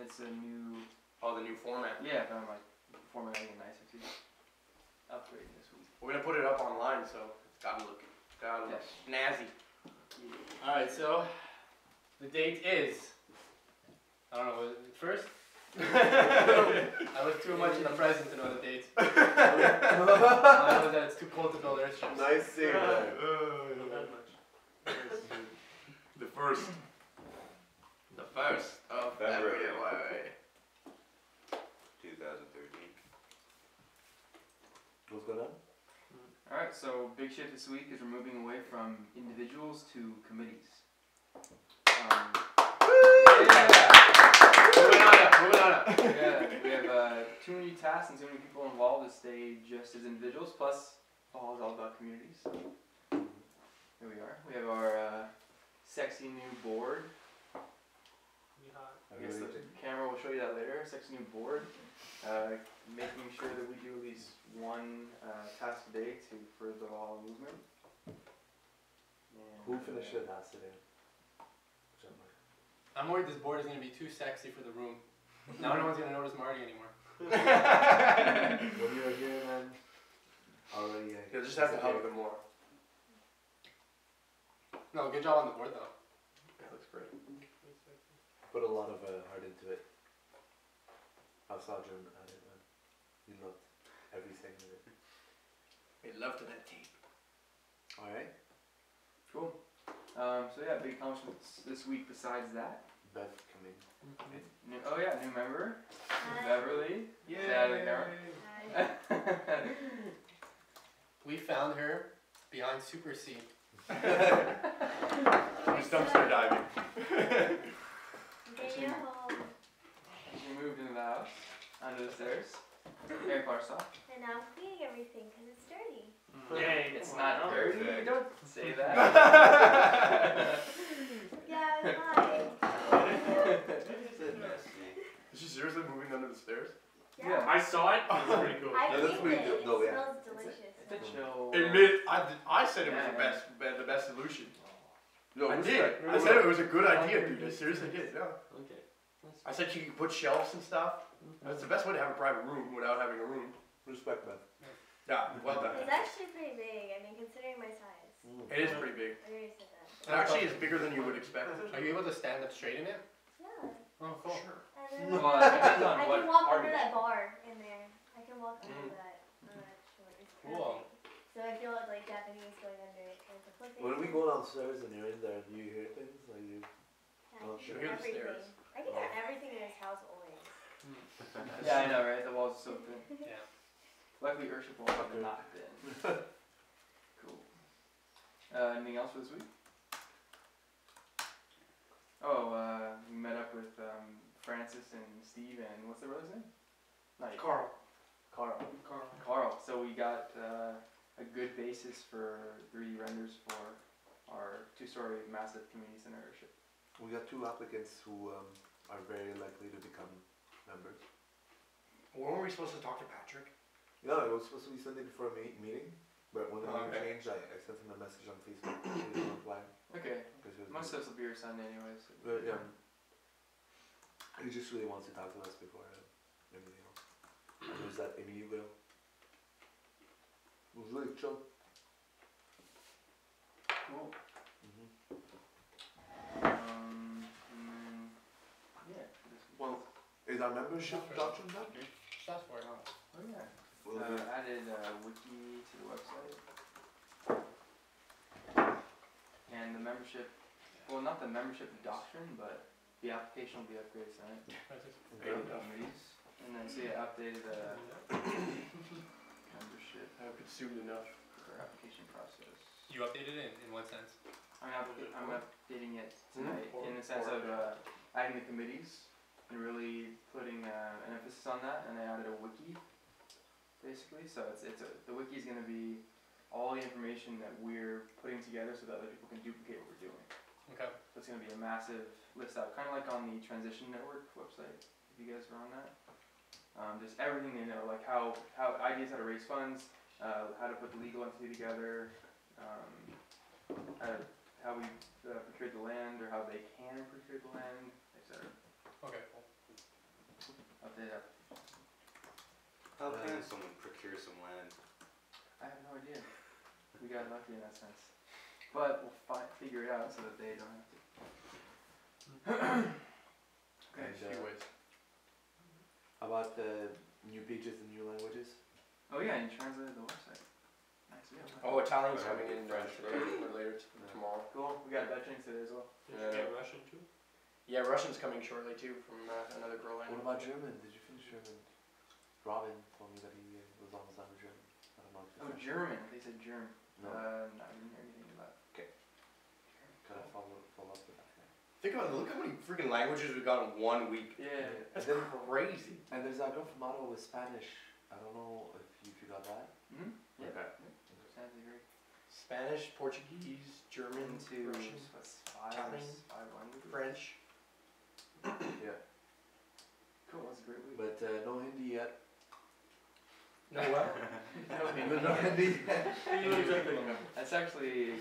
it's a new. Oh, the new format. Yeah, I'm like formatting it nicer too. Upgrading this week. We're gonna put it up online, so it's gotta look snazzy. Yeah. Alright, so the date is, I don't know, was it first? I look too much in the present to know the date. I know that it's too cold to build airships. Nice save there. Not that much. The first. The 1st of February. February. 2013. What's going on? Alright, so big shift this week is we're moving away from individuals to committees. Moving on up. Yeah, we have too many tasks and too many people involved to stay just as individuals, plus Valhalla is all about communities. So here we are. We have our sexy new board. I guess the camera will show you that later. Sexy new board. Making sure that we do at least one task a day to further the Valhalla movement. And, Who finished the task today? I'm worried this board is going to be too sexy for the room. Now no one's going to notice Marty anymore. When you were here, man, already. You'll just have to hug them more. No, good job on the board though. That looks great. Put a lot of heart into it. I saw Jim at it, man. He loved every second of it. Made love to that tape. Alright. Cool. So yeah, big accomplishments this week besides that. Beth coming. Oh yeah, new member. Hi. Beverly. Yay! Say hi to the camera. Hi. We found her behind Super C. Who's dumpster diving? Getting you home. She moved into the house, under the stairs. Very far stop. And now I'm cleaning everything because it's dirty. Yay, it's not dirty. Don't say that. Yeah, it's fine. Is she seriously moving under the stairs? Yeah. I saw it. It's pretty cool. I Yeah, that's cleaned pretty it. good. No, It yeah. smells delicious. It's a chill. I said it was the best solution. No, I respect. did. I said it was a good idea, dude. I seriously did. Yeah. Okay. I said you could put shelves and stuff. That's the best way to have a private room without having a room. Respect, man. Yeah, well done. It's actually pretty big. I mean, considering my size. It is pretty big. I already said that. It actually is bigger than you would expect. Are you able to stand up straight in it? Yeah. Oh, cool. Sure. And then Well, it depends on I what can walk part under of it. that bar in there. I can walk under that short. It's Cool. perfect. So I feel like Japanese going under it. There's a foot When we go downstairs and you're in there, do you hear things? Like you? I Oh, can sure. hear Hear the everything. stairs. I can hear everything in this house always. Yeah, I know, right? The walls are so thin. Yeah. Luckily, Urship walls are not thin. Cool. Anything else for this week? Oh, we met up with Francis and Steve and what's the brother's name? Not yet. Carl. Carl. So we got a good basis for 3D renders for our 2-story massive community center Urship. We got 2 applicants who are very likely to become members. Weren't we supposed to talk to Patrick? Yeah, it was supposed to be Sunday before a meeting, but when the meeting Okay. changed, I sent him a message on Facebook. He didn't reply. Okay. Because he was Most of us will be here Sunday anyways. But yeah, he just really wants to talk to us before everything else. And there's that Emily girl. It was really chill. Cool. Mm-hmm. And then, yeah. This week. Well, is our membership doctrine done? That's for it, huh? Oh yeah. Will be. Added a wiki to the website. And the membership, well not the membership doctrine, but the application will be upgraded tonight. Committees. And then so yeah, updated the membership I haven't consumed enough. or application process. You updated it in what sense? I'm updating it tonight in the sense of adding the committees and really putting an emphasis on that, and I added a wiki basically. So the wiki is going to be all the information that we're putting together so that other people can duplicate what we're doing. Okay. So it's going to be a massive list out, kind of like on the Transition Network website, if you guys are on that. Just everything they know, like how ideas how to raise funds, how to put the legal entity together, how we procure the land or how they can procure the land, etc. Okay, cool. Update up. How can someone procure some land? I have no idea. We got lucky in that sense. But we'll figure it out so that they don't have to. Okay. There's a few ways. How about new pages and new languages? Oh yeah, and you translated the website. Nice. Yeah. Oh, Italian's I have coming to in get French today or later tomorrow. Cool. We got Dutch today as well. Did you get Russian too? Yeah, Russian's coming shortly too from another girl I What know. about German? Did you finish German? Robin told me that he was almost done with German. I don't know if Oh, German. They said German. No, No, I didn't hear anything about. gotta follow up with that guy. Think about it, look how many freaking languages we got in 1 week. Yeah. That's And then- crazy. And there's that girl from Ottawa with Spanish. I don't know if you got that. Mhm. Yeah. Okay. Sounds great. Spanish, Portuguese, German, Into Russian, what's five Italian, languages. French. Yeah. Cool. That's a great week. But no Hindi yet. No what? No Hindi yet. That's actually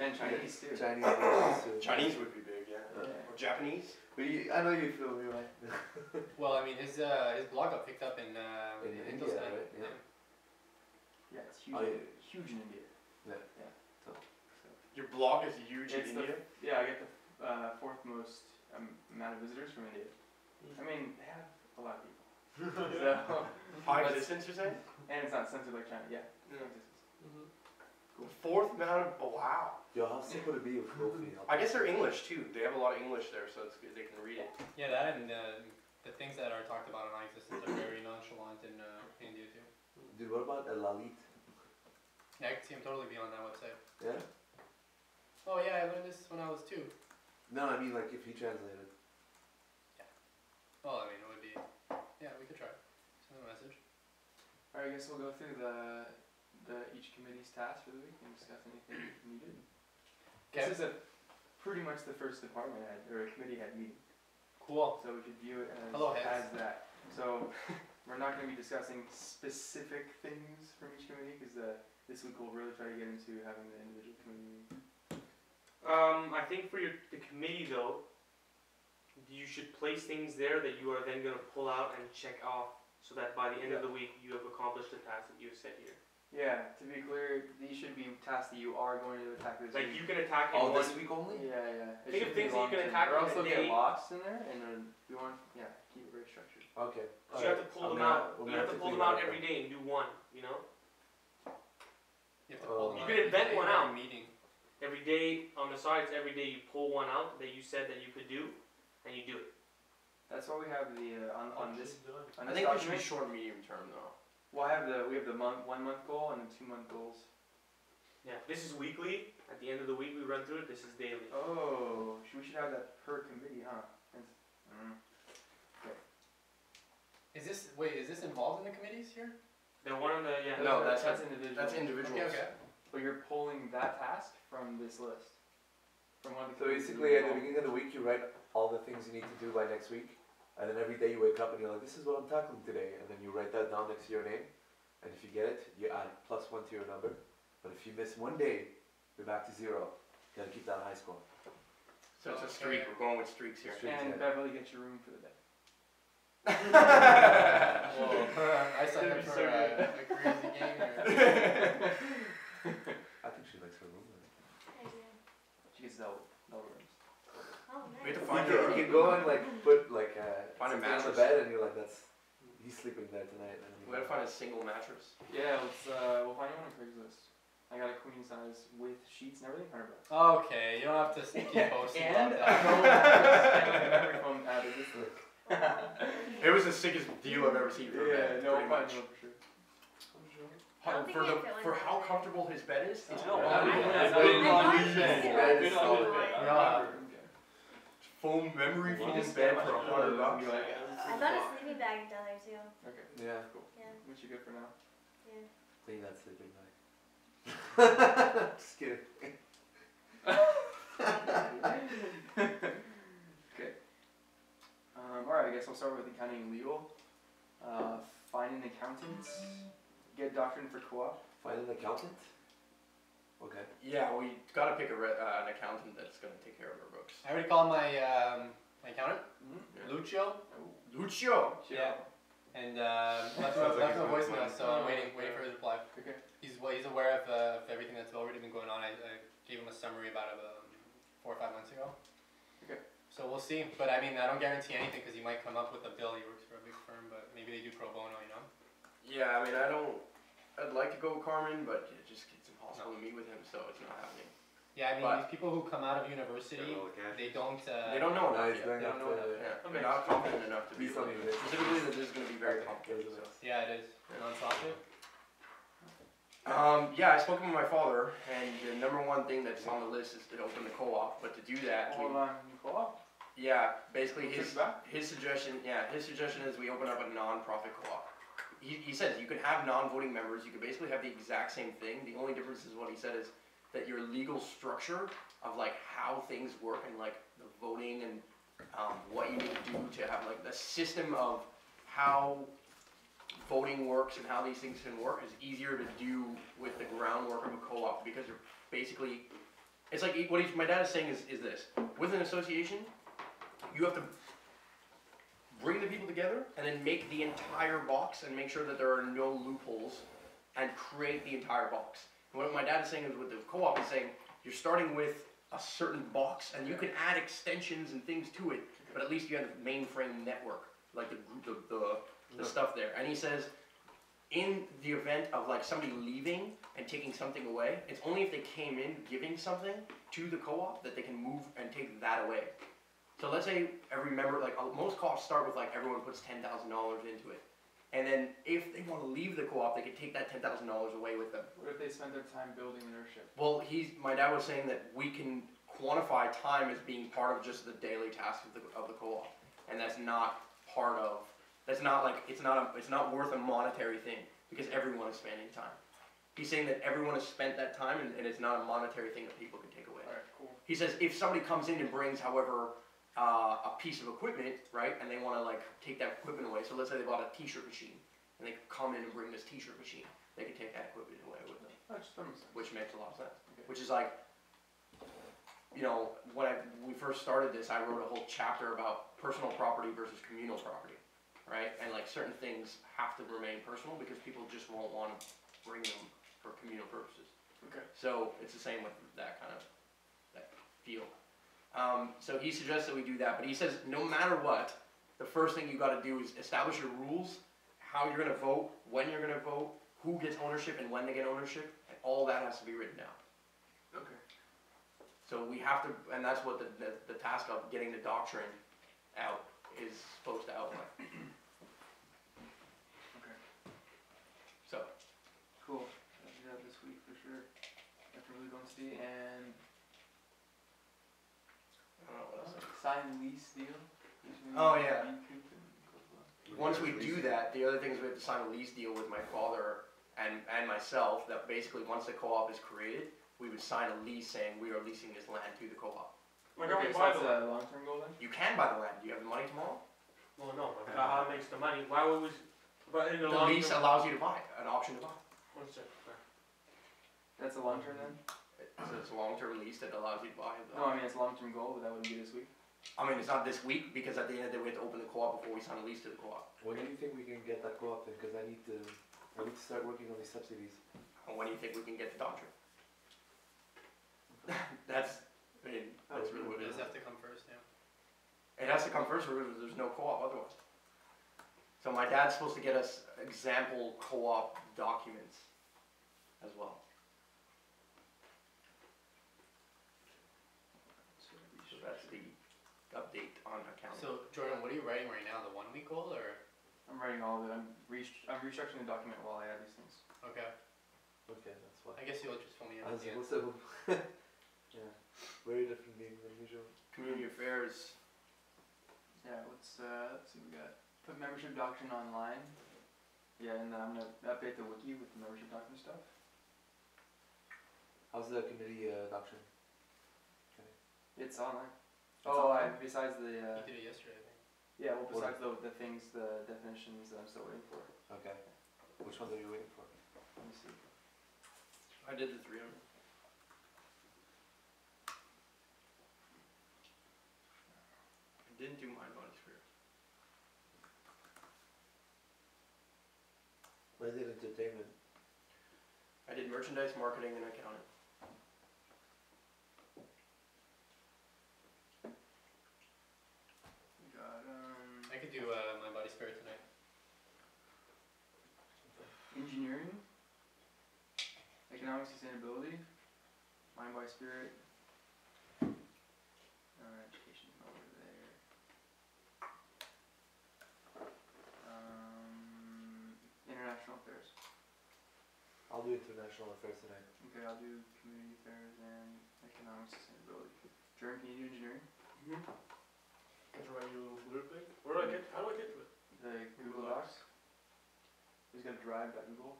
and Chinese too. Chinese. language too. Chinese would be big, yeah. Yeah. Or Japanese. But I know you feel me, right? Well, I mean, his blog got picked up in India, Hindustan. right? Yeah. Yeah, it's huge. Oh, yeah. Huge in India. Your blog is huge It's in the India. Yeah, I get the fourth most amount of visitors from India. I mean, they have a lot of people. So, High Let's- distance, you're saying? and it's not censored like China. Yeah. Yeah. Long The fourth amount of, oh, wow. Yo, how sick would it be if Kofi helped I guess us? they're English too. They have a lot of English there, so it's good. They can read it. Yeah, that and the things that are talked about in non-existence are very nonchalant in India too. Dude, what about Lalit? Yeah, I could see him totally be on that website. Yeah? Oh yeah, I learned this when I was 2. No, I mean like if he translated. Well, I mean, it would be. Yeah, we could try. Send him a message. Alright, I guess we'll go through the each committee's tasks for the week and discuss anything needed. Okay. This is pretty much the first department head or committee head meeting, Cool. so we should view it Hello, as heads. that. So we're not going to be discussing specific things from each committee because this week we'll really try to get into having the individual committee meeting. I think for the committee though, you should place things there that you are then going to pull out and check off so that by the end of the week you have accomplished the task that you have set here. Yeah, to be clear, these should be tasks that you are going to attack this Like week. you can attack in Oh, one. this week only? Yeah, yeah. It Think of should be things that you can long-term. attack Or in else a they'll day. get lost in there, and then we want, keep it very structured. Okay. So you have to pull them out. You have to pull them out every day and do one. You know, You have to pull them You out could every invent day one or out. every meeting. every day on the sides. Every day you pull one out that you said that you could do, and you do it. That's why we have the on this. On I this think we should be document, short and medium term though. we have the 1 month goal and the 2 month goals. Yeah, this is weekly. At the end of the week, we run through it. This is daily. Oh, we should have that per committee, huh? Is this involved in the committees here? The one on the No, that's individual. That's individuals. Okay. But you're pulling that task from this list. From one of the So committees that basically you're at the involved beginning of the week you write all the things you need to do by next week, and then every day you wake up and you're like, this is what I'm tackling today, and then you write that down next to your name, and if you get it, you add +1 to your number, but if you miss one day, you're back to 0. You gotta keep that high score. So it's a streak. We're going with streaks here. Streaks, And yeah. Beverly gets your room for the day. Well, I signed up for a crazy game here. I think she likes her room. I do. She gets double rooms. Oh, We have nice. to find You her. can go and like put like Find a something on the mattress. bed and you're like, he's sleeping there tonight. And We gotta find a single mattress. Yeah, we'll find you one on Craigslist. I got a queen size with sheets and everything, $100. Okay, you don't have to keep posting And about no that. and like a memory foam added. It was the sickest deal I've ever seen for a bed. no pretty fun, much. no for sure. I don't think For I the fit one for in how there. comfortable his bed is. It's No, not I- bad. I- I- That is solid. Yeah. Foam memory Wow. foam bed for $100. I got a sleeping bag down there too. Okay, Yeah, Yeah, which you good for now? yeah. I think that's sleeping bag. Just kidding. Okay. Alright, I guess I'll start with accounting and legal. Find an accountant. Get doctrine for co-op. Find an accountant? Okay. Yeah, we gotta pick an accountant that's gonna take care of our books. I already called my My accountant, Mm-hmm. Lucio. Lucio. Yeah. And left Sounds like him a he's voicemail, got so I'm waiting for his reply. Okay. He's aware of everything that's already been going on. I gave him a summary about it 4 or 5 months ago. Okay. So we'll see. But I mean, I don't guarantee anything because he might come up with a bill. He works for a big firm, but maybe they do pro bono, you know? Yeah, I mean, I'd like to go with Carmen, but it's impossible to meet with him, so it's not happening. Yeah, I mean, But- these people who come out of university, Got all the cash. they don't. They don't know enough Nice, yet. going They up don't know to. Yeah, Okay. they're not confident enough to be Please able tell me to. this. Specifically, that this is going to be very Okay. complicated. So. Yeah, it is. Non-profit. Yeah, I spoke with my father, and the number one thing that's on the list is to open the co-op. But to do that, Hold on. Co-op? yeah, basically What's his it about? suggestion is we open up a non-profit co-op. He says you can have non-voting members. You can basically have the exact same thing. The only difference is what he said is that your legal structure of like how things work and like the voting and what you need to do to have like the system of how voting works and how these things can work is easier to do with the groundwork of a co-op because you're basically, it's like what my dad is saying is this, with an association, you have to bring the people together and then make the entire box and make sure that there are no loopholes and create the entire box. And what my dad is saying is with the co-op is saying, you're starting with a certain box and you can add extensions and things to it, but at least you have the mainframe network, like the stuff there. And he says, in the event of like somebody leaving and taking something away, it's only if they came in giving something to the co-op that they can move and take that away. So let's say every member, like most co-ops start with like everyone puts $10,000 into it. And then if they want to leave the co-op, they can take that $10,000 away with them. What if they spend their time building inertia? Well, my dad was saying that we can quantify time as being part of just the daily task of the co-op. And that's not part of, it's not worth a monetary thing because everyone is spending time. He's saying that everyone has spent that time and it's not a monetary thing that people can take away. Alright, cool. He says if somebody comes in and brings, however, a piece of equipment, right, and they want to like take that equipment away. So let's say they bought a t-shirt machine and they come in and bring this t-shirt machine. They can take that equipment away with them, That makes sense. which makes a lot of sense. Okay. Which is like, you know, when we first started this, I wrote a whole chapter about personal property versus communal property, right? And like certain things have to remain personal because people just won't want to bring them for communal purposes. Okay. So it's the same with that kind of that feel. So he suggests that we do that, but he says no matter what, the first thing you got to do is establish your rules, how you're going to vote, when you're going to vote, who gets ownership and when they get ownership, and all that has to be written down. Okay. So we have to, and that's what the task of getting the doctrine out is supposed to outline. Okay. So, Cool. I'll do that this week for sure. After we go and see and I don't know what else. sign lease deal. Oh, yeah. Recoup and blah, blah. Once we do that, the other thing is we have to sign a lease deal with my father and myself that basically once the co-op is created, we would sign a lease saying we are leasing this land to the co-op. Why don't we Okay, so buy that's the land? a long-term goal then? You can buy the land. Do you have the money tomorrow? Well, no, but how it makes the money? Why would we? But in the The long lease term. allows you to buy, an option to buy. One sec. That's a long-term then? So it's a long-term lease that allows you to buy. No, I mean it's a long-term goal, but that wouldn't be this week. I mean, it's not this week because at the end of the day we have to open the co-op before we sign a lease to the co-op. When do you think we can get that co-op in? Because I need to start working on these subsidies. And when do you think we can get the doctrine? That's really what It it is. does have to come first, yeah. It has to come first or there's no co-op otherwise. So my dad's supposed to get us example co-op documents as well. So that's the update on accounting. So Jordan, what are you writing right now? The 1 week goal or? I'm writing all of it. I'm restructuring the document while I add these things. Okay. Okay, that's why. I guess you'll just fill me in at As the end. what's that one? Yeah, very different name than usual. Community affairs. Yeah, let's see, we got put membership doctrine online. Yeah, and I'm gonna update the wiki with the membership doctrine stuff. How's the committee doctrine? It's online. It's Oh, besides the You did it yesterday, I think. yeah, well besides the things, the definitions that I'm still waiting for. Okay. Which ones are you waiting for? Let me see. I did the 3 of them. I Didn't do mind, body, spirit. I did entertainment. I did merchandise, marketing, and accounting. We got I could do mind, body, spirit tonight. engineering, economic sustainability, mind, body, spirit. Education over there. International affairs. I'll do international affairs tonight. Okay, I'll do community affairs and economic sustainability. Jordan, can you do engineering? That's why you group link. Where do I get? How do I get to it? The Google Docs. He's got drive.google.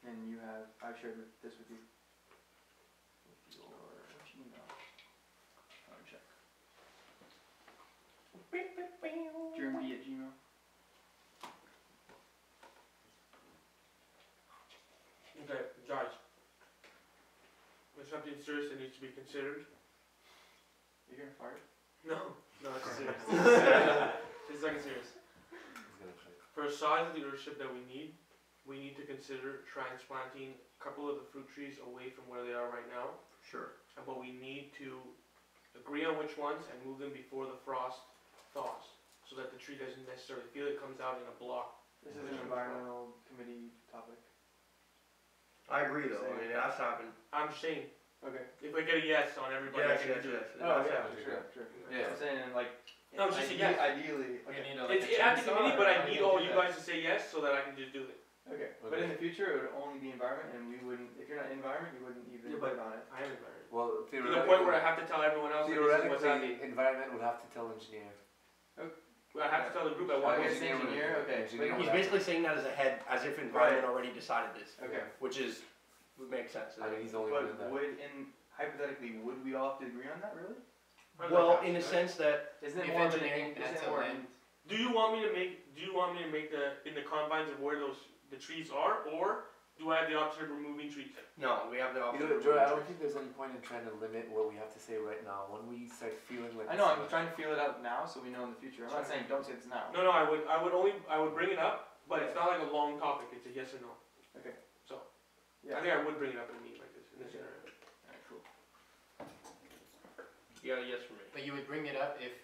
And you have, I've shared this with you. With your Gmail. I'll check. JermB@gmail. Okay, guys. There's something serious that needs to be considered. You're gonna fart? No, it's serious. It's like serious. He's gonna try. For a size of leadership that we need to consider transplanting a couple of the fruit trees away from where they are right now. Sure. But we need to agree on which ones and move them before the frost thaws, so that the tree doesn't necessarily feel it comes out in a block. This is an environmental committee topic. I agree though, I mean, it has to happen. I'm saying, Okay. if I get a yes on everybody, I can do it. Oh, has to yeah, happen. sure. Yeah. I'm saying like. No, just a yes. Ideally. You Okay. need like It's a at the chainsaw, committee, or but how I do need you all do you that? guys to say yes so that I can just do it. Okay. But in the future, it would only be environment, and we wouldn't. If you're not environment, you wouldn't even Yeah, but vote on it. I am environment. Well, To the point where I have to tell everyone else that this is what's theoretically, happening. environment would have to tell engineer. I have to tell the group at Oh, one it's point. engineer. Okay. Engineer He's would have basically saying that as a head, as if environment already decided this, Okay. which is, would make sense. I mean, he's only But doing that. hypothetically, would we all have to agree on that? Really? Well, in a sense that, Isn't it If more of an engineering had isn't it to more land, Do you want me to make the in the confines of where the trees are, or do I have the option of removing trees? no, we have the option. You know, of Joe, I removing don't think there's any point in trying to limit what we have to say right now. When we start feeling like I know. I'm trying to feel it out now, so we know in the future. I'm not saying don't say this now. No, I would bring it up, but it's not like a long topic. It's a yes or no. Okay. So, Yeah. I think I would bring it up in a meeting like this in this scenario. Alright, cool. You got a yes from me. but you would bring it up if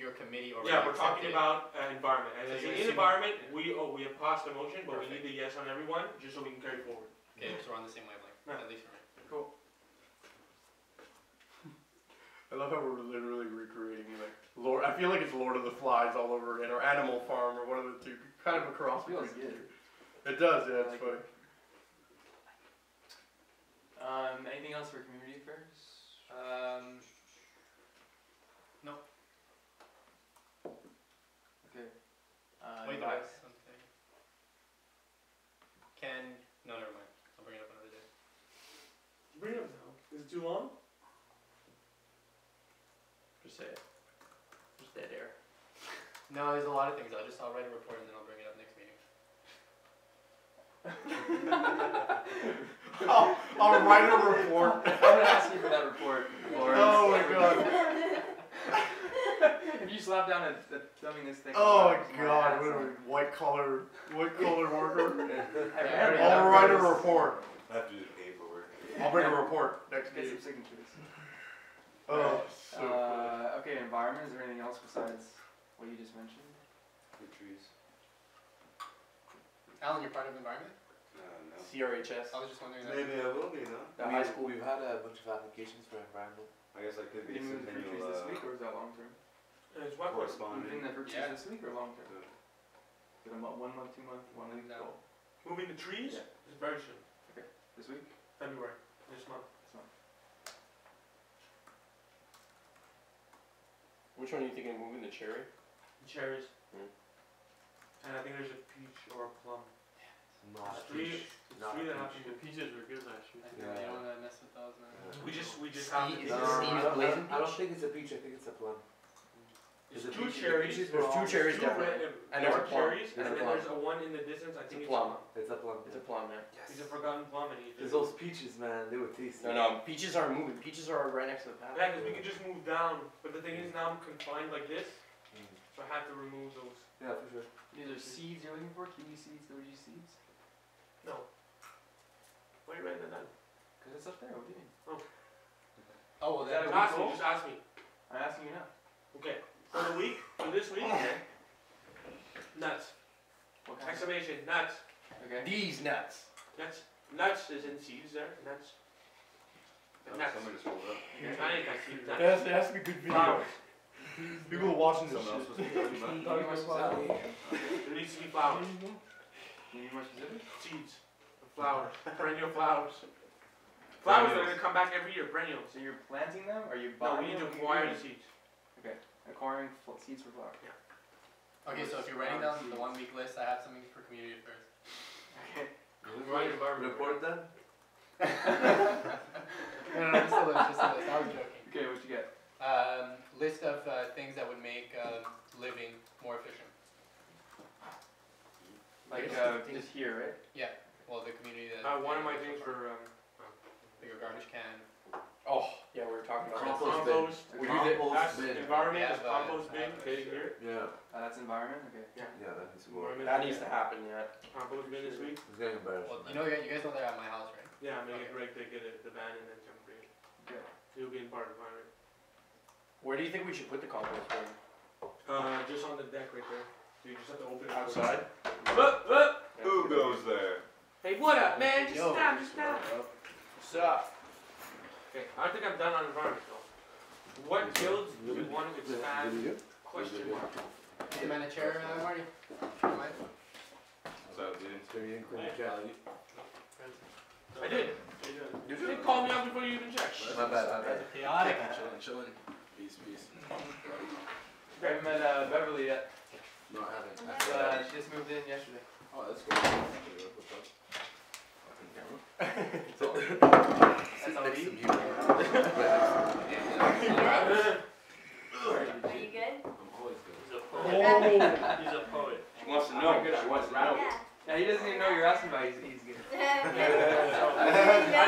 your committee already Yeah, we're talking accepted it. about environment. And So as you're in assuming- environment, we have passed a motion, but we Perfect. need the yes on everyone just so we can carry forward. Okay, so we're on the same wavelength, Yeah. at least for me. Cool. I love how we're literally recreating like Lord. I feel like it's Lord of the Flies all over again, or Animal Farm, or one of the two, kind of a cross Feels between the good. two. It does, yeah, I it's like funny. Anything else for community affairs? No. Okay. Wait, there envi- was something. No, never mind. I'll bring it up another day. Bring it up now. Is it too long? Just say it. Just dead air. No, there's a lot of things. I'll write a report and then I'll bring it up next meeting. I'll write a report. I'm gonna ask you for that report. Lawrence. Oh my god. If you slap down a thumbing this thick. Oh it's my god, ass, what are we, white collar worker? I I'll write a report. I have to do the paperwork. I'll bring a report next Get meeting. some signatures. Oh, so funny. Okay, environment. Is there anything else besides what you just mentioned? The trees. Alan, you're part of environment? No. CRHS. I was just wondering that. Maybe I will be, no? The high school. We've had a bunch of applications for environment. I guess I could be Did you move the fruit trees this week, centennial or is that long term? It's one question. correspondent. Moving the fruit trees Yeah. this week or long term? Is it a 1 month, 2 month, 1 week? No. goal? Moving the trees Yeah. is very soon. This week? February. This month. This month. Which one are you thinking of moving? The cherry? Cherries. Hmm. And I think there's a peach or a plum. Not There's a three. peach. There's Not three a that have peach. to move. peaches were good last year. Yeah. You don't wanna mess with those, man. We just have to. Steve- No, Is it Steve's I blazing don't peach? think it's a peach. I think it's a plum. Is it two peaches? cherries. Peaches There's were two all- cherries Two definitely. red, And there's a dark plum. cherries, There's and a then plum. there's a one in the distance. I It's think a it's plum. It's a plum. It's a plum, yeah. It's a forgotten plum, and Cause those peaches, man, they were tasty. No, peaches are moving. Peaches are right next to the path. Yeah, because we can just move down. But the thing is, now I'm confined like this, Mm. so I have to remove those. Yeah, for sure. These are seeds you're looking for? Kiwi seeds, doji seeds? No. Why are you writing that down? Because it's up there, what do you mean? Oh, well, Is that then. a Ask me. goal? Just ask me. I'm asking you now. Okay. For the week, for this week, nuts. What kind of? Exclamation, nuts. Okay. These nuts. Nuts. Nuts is in seeds there. Nuts. Nuts. Someone just rolled up. I think I see It nuts. has to be good video. Flowers. People are watching this Someone else shit. was talking about. Can you be more specific? There needs to be flowers. Can you be more specific? Seeds. Flowers. Perennial flowers. Flowers are going to come back every year. Perennials. So you're planting them, or you No, buying we need to them? acquire the seeds. Acquiring seeds for flowers. Okay, so if you're writing down the 1 week list, I have something for community affairs. Okay. Right environment. Report then? No, just a list, just a list. I was joking. Okay, what you get? List of things that would make living more efficient. Like, just here, right? Well, the community that. One of my things for Like a garbage can. Oh, yeah, we were talking about that. compost. We use it- That's bin. environment. Yeah, Is but- compost bin. Okay, here. Yeah. That's environment? Okay. Yeah, that needs to go. Environment. That needs to happen, yeah. Compost bin this week. It's getting embarrassed. Well, you guys know they're at my house, right? Yeah, I'm gonna Okay. get Greg to get the van and then come bring it. Okay. He'll be in part of environment. Where do you think we should put the compost bin? Just on the deck right there. So you just have to open it Outside? Who goes there? Hey, what up, man? Just Yo. stop, just stop. What's up? Okay, I think I'm done on environment though. What guilds do we want to expand? Question mark. Hey, man, a chair, Marty. Am I- So, dude. So you didn't clean the cat. I did. You didn't call me out before you even checked. My bad, my bad. Chaotic. Chilling. Peace, peace. I haven't met Beverly yet. No, I haven't. She just moved in yesterday. Oh, that's good. What's up? That's all we eat. Are you good? I'm always good. He's a Oh! He's a poet. She wants to know. She wants to know. Yeah. Yeah, he doesn't even know you're asking about he's good. I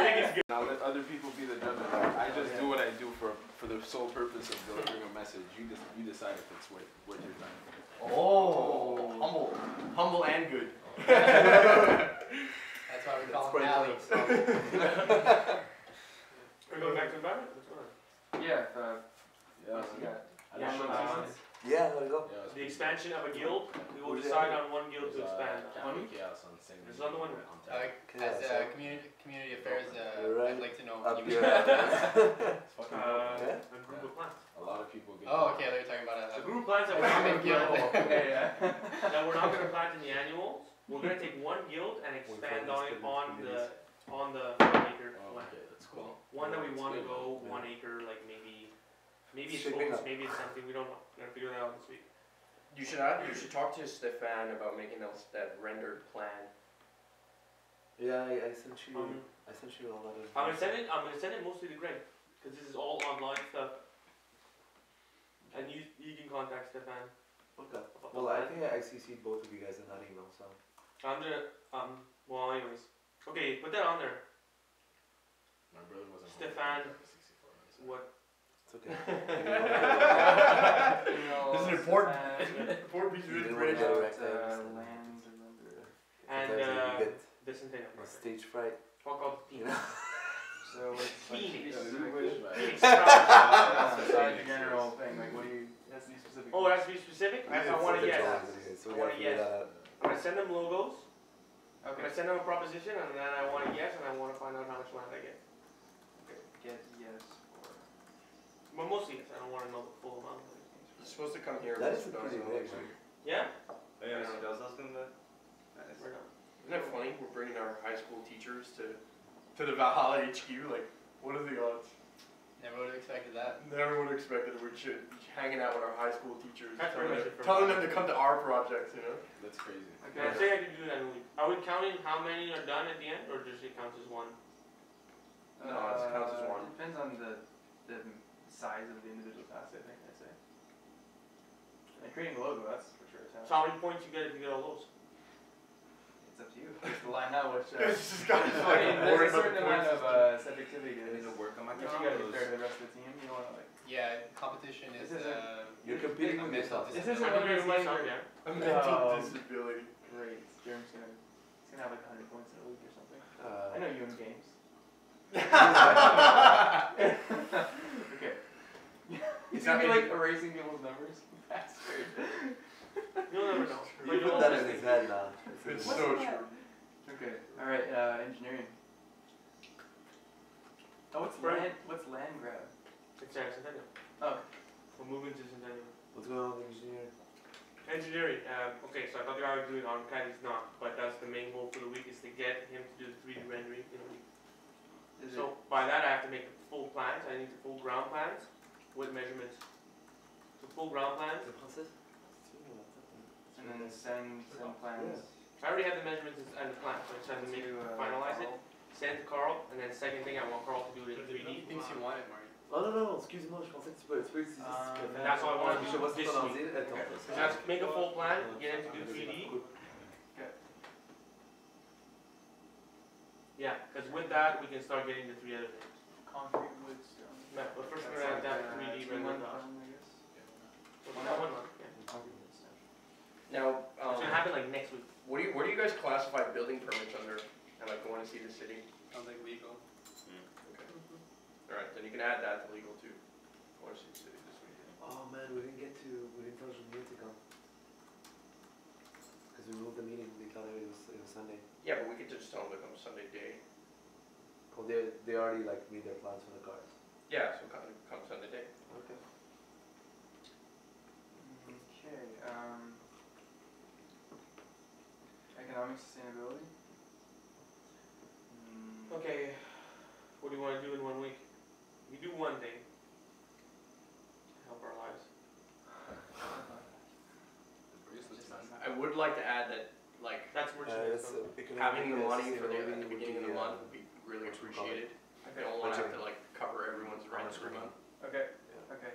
think it's good. Now let other people be the judge of that. I just do what I do for the sole purpose of delivering a message. You decide if it's worth your time. Oh, humble and good. That's why we call him quite Allie. We're going back to environment? What's going on? Yeah, Yeah. what you got? I Yeah, don't know. Yeah, let it go. Yeah, The expansion of a guild, we will Who's decide on one guild to expand. Chaos on St. There's another one. As community affairs, Right. I'd like to know. Up you- here. A group of plants. A lot of people get. Oh, okay, they're talking about A a. group of plants that a we're not common gonna guild. plant, Yeah, yeah. that we're not gonna plant in the annuals. We're gonna take one guild and expand on it on the 1 acre Oh, land. okay, that's Cool. One that we That's wanna good. go Yeah. 1 acre, like maybe it's Shaping oats, up. maybe it's something, we don't know. We're gonna figure that out this week. You should talk to Stefan about making that rendered plan. Yeah, I sent you. Um, I sent you a lot of. I'm gonna send it mostly to Greg, cause this is all online stuff. And you can contact Stefan. Okay. about the Well, I plan. think I CC'd both of you guys in that email, so. I'm gonna, well anyways. Okay, put that on there. My brother wasn't. home Stefan. for 64 minutes. What? It's okay. This is important. Important piece of You didn't information. wanna direct that, Lands and under. And Sometimes you get the centennial. a stage fright, I'll call it you Phoenix. know. So it's like Phoenix. Yeah, specific. you wish, man. Phoenix That's Sprout. besides your general thing. Like, what do you? That's to be specific. Oh, it has to be specific? I want a yes. So I we want gotta a figure yes. that out. I'm gonna send them logos. I'm Okay. gonna send them a proposition, and then I want a yes, and I want to find out how much land I get. Get yes or. But mostly yes. I don't want to know the full amount. You're supposed to come here. That with is a those pretty on big next one. week. Yeah? Yeah, she does those in the. We're done. Isn't that funny? We're bringing our high school teachers to the Valhalla HQ. Like, what are the odds? Never would have expected that. Never would have expected that we're hanging out with our high school teachers, That's telling pretty them, much it for telling me. them to come to our projects. You know. That's crazy. Okay, I'm saying I can do that in a week. Are we counting how many are done at the end, or just it counts as one? No, it counts as one. Depends on the size of the individual task. I think I'd say. And creating a logo, that's for sure. So how many points you get if you get all those? It's up to you. It's the line now, which. This is kind of I like mean, there's a certain amount of subjectivity I to need this. to work on my But you gotta be combos. fair to the rest of the team. You don't wanna like. Yeah, competition is. This is You're competing with yourself. This isn't I'm one of doing those things myself, where. yeah. a mental Oh. disability. Great. Jerem's gonna have like 100 points in a week or something. Uh, I know you in games. Okay. He's gonna be like erasing people's numbers. Bastard. You'll never know. But You you'll put that always in his think. head now. It's What's so that? true. Okay. All right. Engineering. Oh, what's land grab? It's Centennial. Oh. We're moving to Centennial. What's going on with engineering? Engineering. Okay, so I thought the guy was doing AutoCAD. He's not, but that's the main goal for the week is to get him to do the 3D rendering in a week. Is So by that I have to make the full plans. I need the full ground plans with measurements. So full ground plans. and then send plans. I already have the measurements and the plans, so I just have to make finalize it. Send to Carl, and then second thing I want Carl to do it in 3D. He thinks you want it, Marty. Oh non, excuse-moi, je pensais que tu peux juste That's all I wanted to Je do vois ce que this t'en week. dis, attends. So I have to make a full plan, get him to do 3D. Yeah, because with that we can start getting the 3 other things. Concrete, wood, stone. No, but first we're gonna have to have 3D rendered off. So that 1 month, yeah. Now, It's gonna happen like next week. what do you guys classify building permits under? And like going to see the city? Sounds like legal. Alright, then you can add that to legal too. Going to see the city this weekend. Oh man, we didn't tell Julien to come. Because we moved the meeting, they thought it was Sunday. Yeah, but we could just tell them to come Sunday day. Well, they already like made their plans for the cars. Yeah, so come Sunday day. Okay. Okay. Economic sustainability. Okay, what do you wanna do in 1 week? You do one thing. Help our lives. I would like to add that, like, That's merchandise. having the money for at the beginning of the month would be really appreciated. I Okay. don't want to have to like cover everyone's rent every month. Okay. Okay.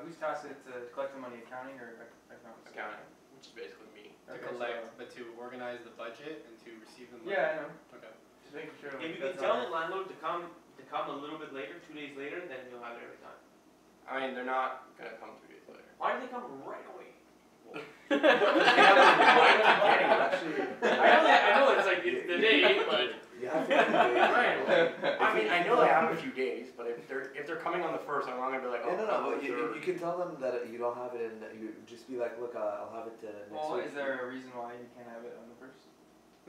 Who's tasked it to collect the money? Accounting or economics? Accounting, which is basically me. To Okay, collect, but to organize the budget and to receive the money. Yeah, I know. Okay. Just making sure. If you that's can tell all the landlord to come a little bit later, 2 days later, then you'll have it every time. I mean, they're not gonna come 2 days later. Why do they come right away? They have a right to getting it. Actually, I know it's like it's the day, but you have to do it. Right. I mean, I know they have a few days, but if they're coming on the 1st, I'm not gonna be like, oh, Yeah, no, come but on the you 3rd. can tell them that you don't have it and you just be like, look, I'll have it next Well, week. is there a reason why you can't have it on the first?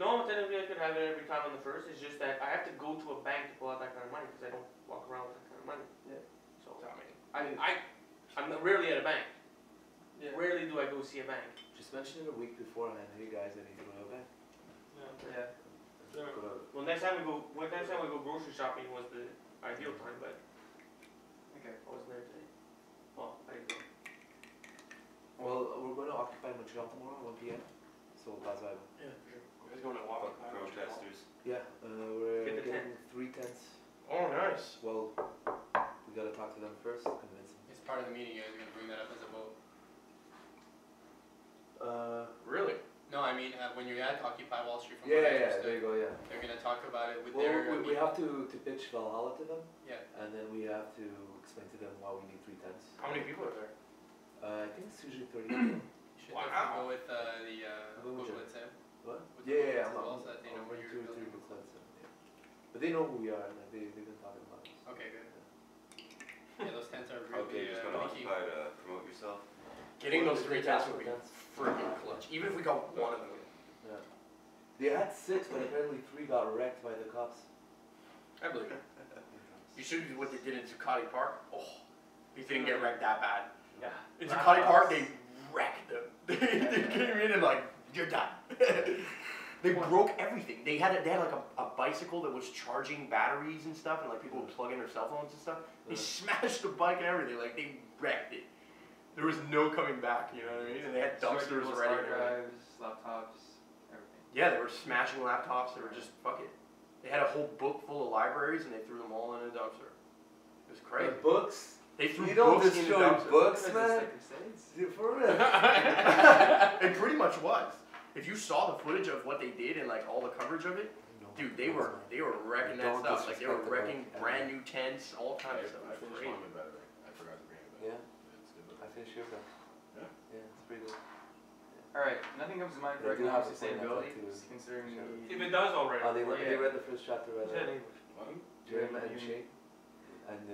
no, technically I could have it every time on the 1st. It's just that I have to go to a bank to pull out that kind of money because I don't walk around with that kind of money. Yeah. So I mean, I'm rarely at a bank. Yeah. Rarely do I go see a bank. Just mention it a week beforehand. Hey guys, I need to go back. Yeah. Well, next time we go grocery shopping was the ideal time, but Okay. I wasn't there today. Well, I didn't go. Well, we're going to occupy Montreal tomorrow, 1 p.m. So that's why. Yeah, for sure. you guys going to walk? Protesters. Yeah, we're Get the getting 3 tents. Oh, nice. Well, we gotta talk to them first, convince them. It's part of the meeting, you guys are gonna bring that up as a vote. Really? No, I mean, when you're at Occupy Wall Street, from Yeah, what I there understood, you go, yeah. they're gonna talk about it with Well, their. we have to pitch Valhalla to them, Yeah. and then we have to explain to them why we need 3 tents. How many people are there? I think it's usually 30. You should Wow. definitely go with the Go with booklets, eh? What? With the Yeah, booklets as well, I'm so that they know where you're 2 or 3 building. booklets, yeah. But they know who we are, like they've been talking about us. Okay, good. Yeah, those tents are really, Okay, just gonna really key. occupy to promote yourself. Getting those 3 tents Tents. would be freaking clutch. Even if we got one of them. Yeah. They had 6, but apparently 3 got wrecked by the cops. I believe it. You should do what they did in Zuccotti Park. Oh, they didn't get wrecked that bad. Yeah. In Zuccotti Park, they wrecked them. They came in and like, you're done. They broke everything. They had like a bicycle that was charging batteries and stuff, and like people would plug in their cell phones and stuff. They smashed the bike and everything. Like they wrecked it. There was no coming back. You know what I mean? And they had dumpsters Hard already. drives, laptops, everything. Yeah, they were smashing laptops. They were just fuck it. They had a whole book full of libraries, and they threw them all in a dumpster. It was crazy. The books? They threw You don't books in the destroy dumpster. books, It's man. like crusades. Dude, for real. It pretty much was. If you saw the footage of what they did and like all the coverage of it, dude, they were wrecking that Don't stuff. Like they were disrespect the wrecking book. brand new tents, all kinds of stuff. I It was finished great. mine, by the way. I forgot to bring it back. Yeah, It's good. I finished your book. Yeah? Yeah, it's pretty good. Alright, nothing comes to mind They for do economic have a point like that sustainability, too. just considering If the. it does already. Oh, they Yeah. read the first chapter by Is the that way. English? What? Jeremy and you- Shane. And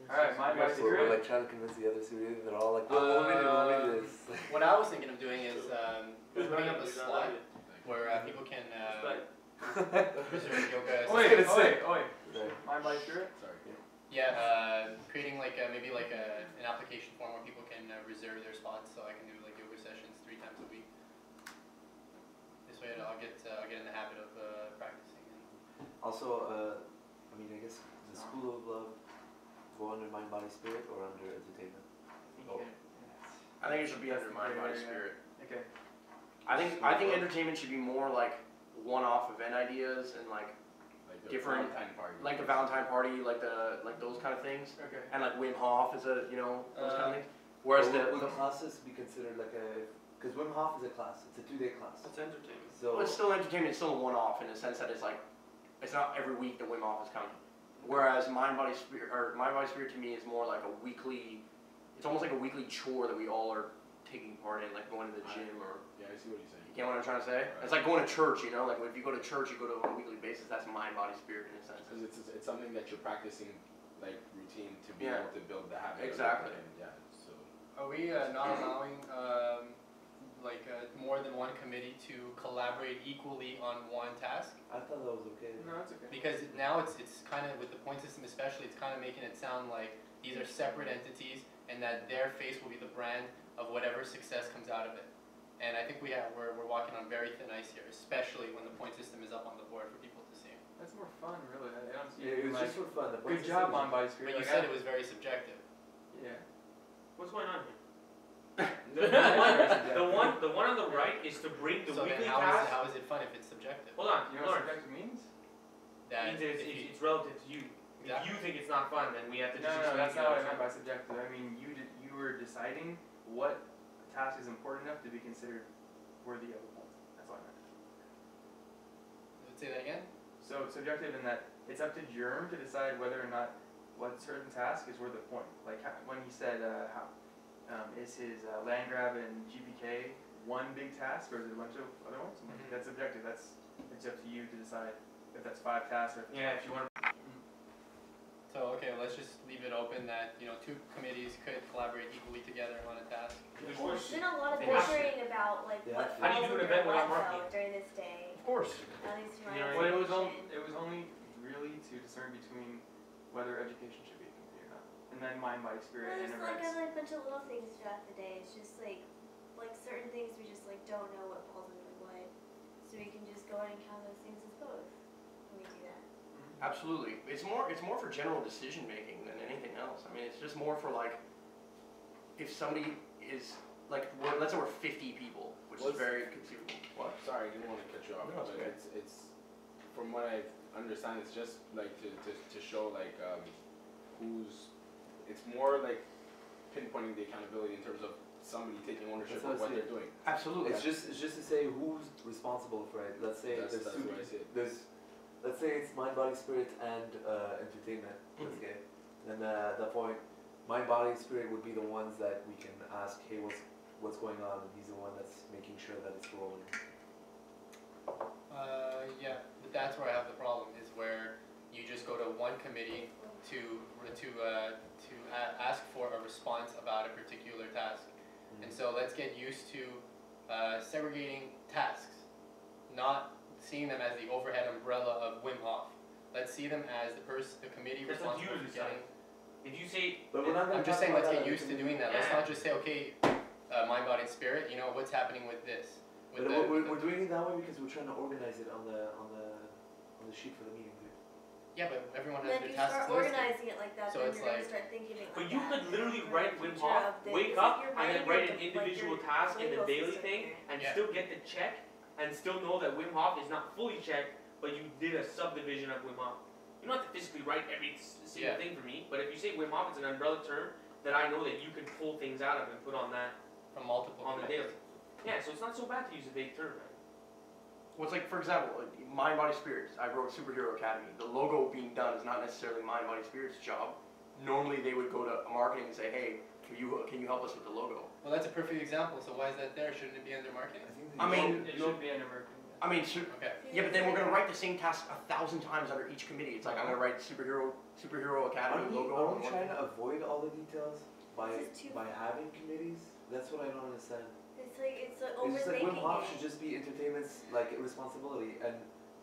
Alright, my we're secret. like trying to convince the others to read it. They're all like, we'll read this. What I was thinking of doing is putting up a slot where people can reserve yoga. Oi, gonna say. oi. Right. Mind, body, spirit. Sorry. Yeah, creating like maybe like an application form where people can reserve their spots, so I can do like yoga sessions 3 times a week. This way, I'll get in the habit of practicing. Also, I mean, I guess the School of Love go under Mind, Body, Spirit or under Entertainment? Oh. I think it should be under mind, body, spirit. Okay. I think entertainment should be more like one-off event ideas and like Like the Different- Valentine party. the Valentine party, like those kind of things, Okay. and like Wim Hof is those kind of things. Whereas Would the classes be considered like because Wim Hof is a class, it's a 2-day class. It's entertainment. So, well, it's still entertainment, it's still a one-off in the sense that it's like it's not every week that Wim Hof is coming. Whereas mind, body, spirit to me is more like a weekly. It's almost like a weekly chore that we all are taking part in, like going to the gym or. Yeah, I see what you're saying. You get what I'm trying to say? It's like going to church, you know? Like if you go to church, you go to on a weekly basis, that's mind, body, spirit in a sense. Because it's something that you're practicing, like routine, to be Yeah. able to build the habit. of it. Exactly. And, yeah. So. Are we not allowing more than one committee to collaborate equally on one task? I thought that was okay. No, it's okay. Because now it's kind of, with the point system especially, it's kind of making it sound like these are separate entities and that their face will be the brand of whatever success comes out of it. And I think we're walking on very thin ice here, especially when the point system is up on the board for people to see. That's more fun, really. I don't see Yeah, it it was like, just for fun. The good point job, system Mind, is- body, spirit. But you Like, said it was very subjective. Yeah. What's going on here? The The one on the right is to bring the So then weekly how task. is it fun if it's subjective? Hold on, You know what Lawrence. subjective means? That Means if you- it's relative to you. If Exactly. you think it's not fun, then we have to No, just no, explain that's to you not what I how meant it's by subjective. I mean, you were deciding what task is important enough to be considered worthy of a point. That's all I meant. say that again? So subjective in that it's up to Germ to decide whether or not what certain task is worth a point. Like when he said, is his land grab and GPK one big task or is it a bunch of other ones? Mhm. That's subjective. It's up to you to decide if that's 5 tasks or if it's Yeah, if you want So okay, let's just leave it open that 2 committees could collaborate equally together on a task. There's There's been a lot of They have to. bickering about like They what have to. How do you falls do an under event what without though marking? during this day. Of course. At least to my Yeah, Well, information. it was only really to discern between whether education should be a committee or not, and then mind, body, spirit, There's and like events. a bunch of little things throughout the day. It's just like certain things we just like don't know what falls under what, so we can just go ahead and count those things as both when we do that. Absolutely. It's more for general decision making than anything else. I mean, it's just more for like if somebody is like let's say we're 50 people, which is very conceivable. What? Sorry, I didn't want to cut you off. No, it's but okay. it's from what I understand, it's just like to show like who's. It's more like pinpointing the accountability in terms of somebody taking ownership That's of how I what see they're doing. Absolutely. It's just to say who's responsible for it. Let's say That's there's the way I see it. let's say it's mind, body, spirit, and entertainment. Let's Mhm. get. Then at that point, mind, body, spirit would be the ones that we can ask, hey, what's going on? And he's the one that's making sure that it's rolling. Yeah, but that's where I have the problem, is where you just go to one committee to ask for a response about a particular task. And so let's get used to segregating tasks, not seeing them as the overhead umbrella of Wim Hof. Let's see them as the committee That's what responsible you for decide. getting. If you say But we're not gonna I'm just talk saying, about let's that get at used the to doing that. Let's not just say, okay, mind, body, and spirit. What's happening with this? But we're doing it that way because we're trying to organize it on the sheet for the meeting, dude. Yeah, but everyone And has then their if you tasks start listed. organizing it like that, So then it's you're gonna like- start thinking it like But you that. could literally You're write the Wim future Hof, of this. wake It's up, like you're and then writing write your- an like individual your task in the legal daily system thing, here. and Yeah. still get the check, and still know that Wim Hof is not fully checked, but you did a subdivision of Wim Hof. You don't have to physically write every single Yeah. thing for me, but if you say Wim Hof, it's an umbrella term that I know that you can pull things out of and put on that From multiple on the committees. daily. Yeah, so it's not so bad to use a vague term, man. Well, it's like, for example, like, Mind, Body, Spirits. I wrote Superhero Academy. The logo being done is not necessarily Mind, Body, Spirits' job. Normally, they would go to marketing and say, "Hey, can you help us with the logo?" Well, that's a perfect example. So why is that there? Shouldn't it be under marketing? I mean, It should be under marketing. I mean, Okay. yeah, but then we're gonna write the same task 1,000 times under each committee. It's like I'm gonna write Superhero Academy Are logo. we on one trying thing. to avoid all the details by This is too- having committees? That's what I don't understand. It's like it's like It's just like Wim overthinking Hof it. should just be entertainment's like responsibility, and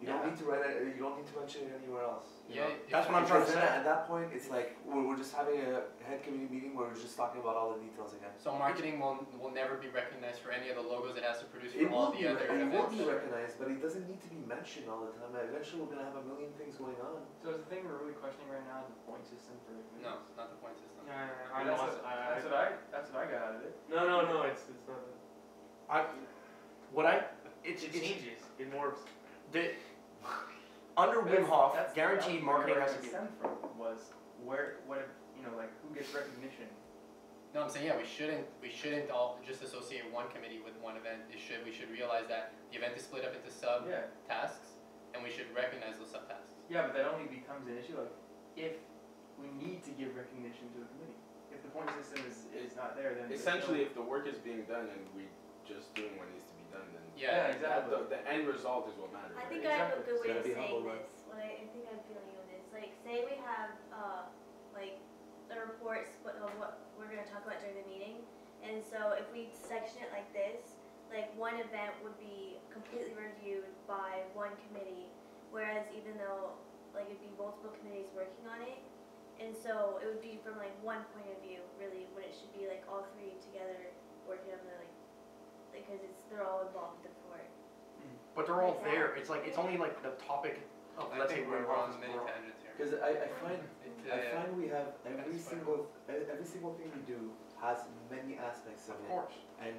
you don't Yeah. need to write it. You don't need to mention it anywhere else. you Yeah, know? That's what I'm trying to Because say. then at that point, it's like we're just having a head committee meeting where we're just talking about all the details again. So marketing will never be recognized for any of the logos it has to produce It for all will, the other it will events. be recognized, but it doesn't need to be mentioned all the time. Eventually, we're gonna have a million things going on. So is the thing we're really questioning right now the point system for the committees? No, not the point system. Yeah, I mean, that's what I got out of it. No, it's not that. It's It changes. It morphs. the under That's- Wim Hof, that's- guaranteed that's marketing where has it to be. stemmed from was where what if, like who gets recognition? No, I'm saying we shouldn't all just associate one committee with one event. We should realize that the event is split up into sub Yeah. tasks, and we should recognize those subtasks. Yeah, but that only becomes an issue like if we need to give recognition to a committee. If the point system is not there, then there's Essentially, no, if the work is being done and we just doing what needs to be done, then yeah, exactly. the end result is what matters. I right? think I have a Exactly. good way Gotta of be saying humble, this. What I think I'm feeling on this. Like, say we have like the reports of what we're gonna talk about during the meeting, and so if we section it like this, like one event would be completely reviewed by one committee, whereas even though like it'd be multiple committees working on it, and so it would be from like one point of view really, when it should be like all three together working on the like because they're all involved with the report. But they're all there. It's like it's only like the topic of I let's say think we're Wim Hof on is many more- tangents here. Because I find Yeah. we have every That's fine. single thing we do has many aspects of Of it. course. And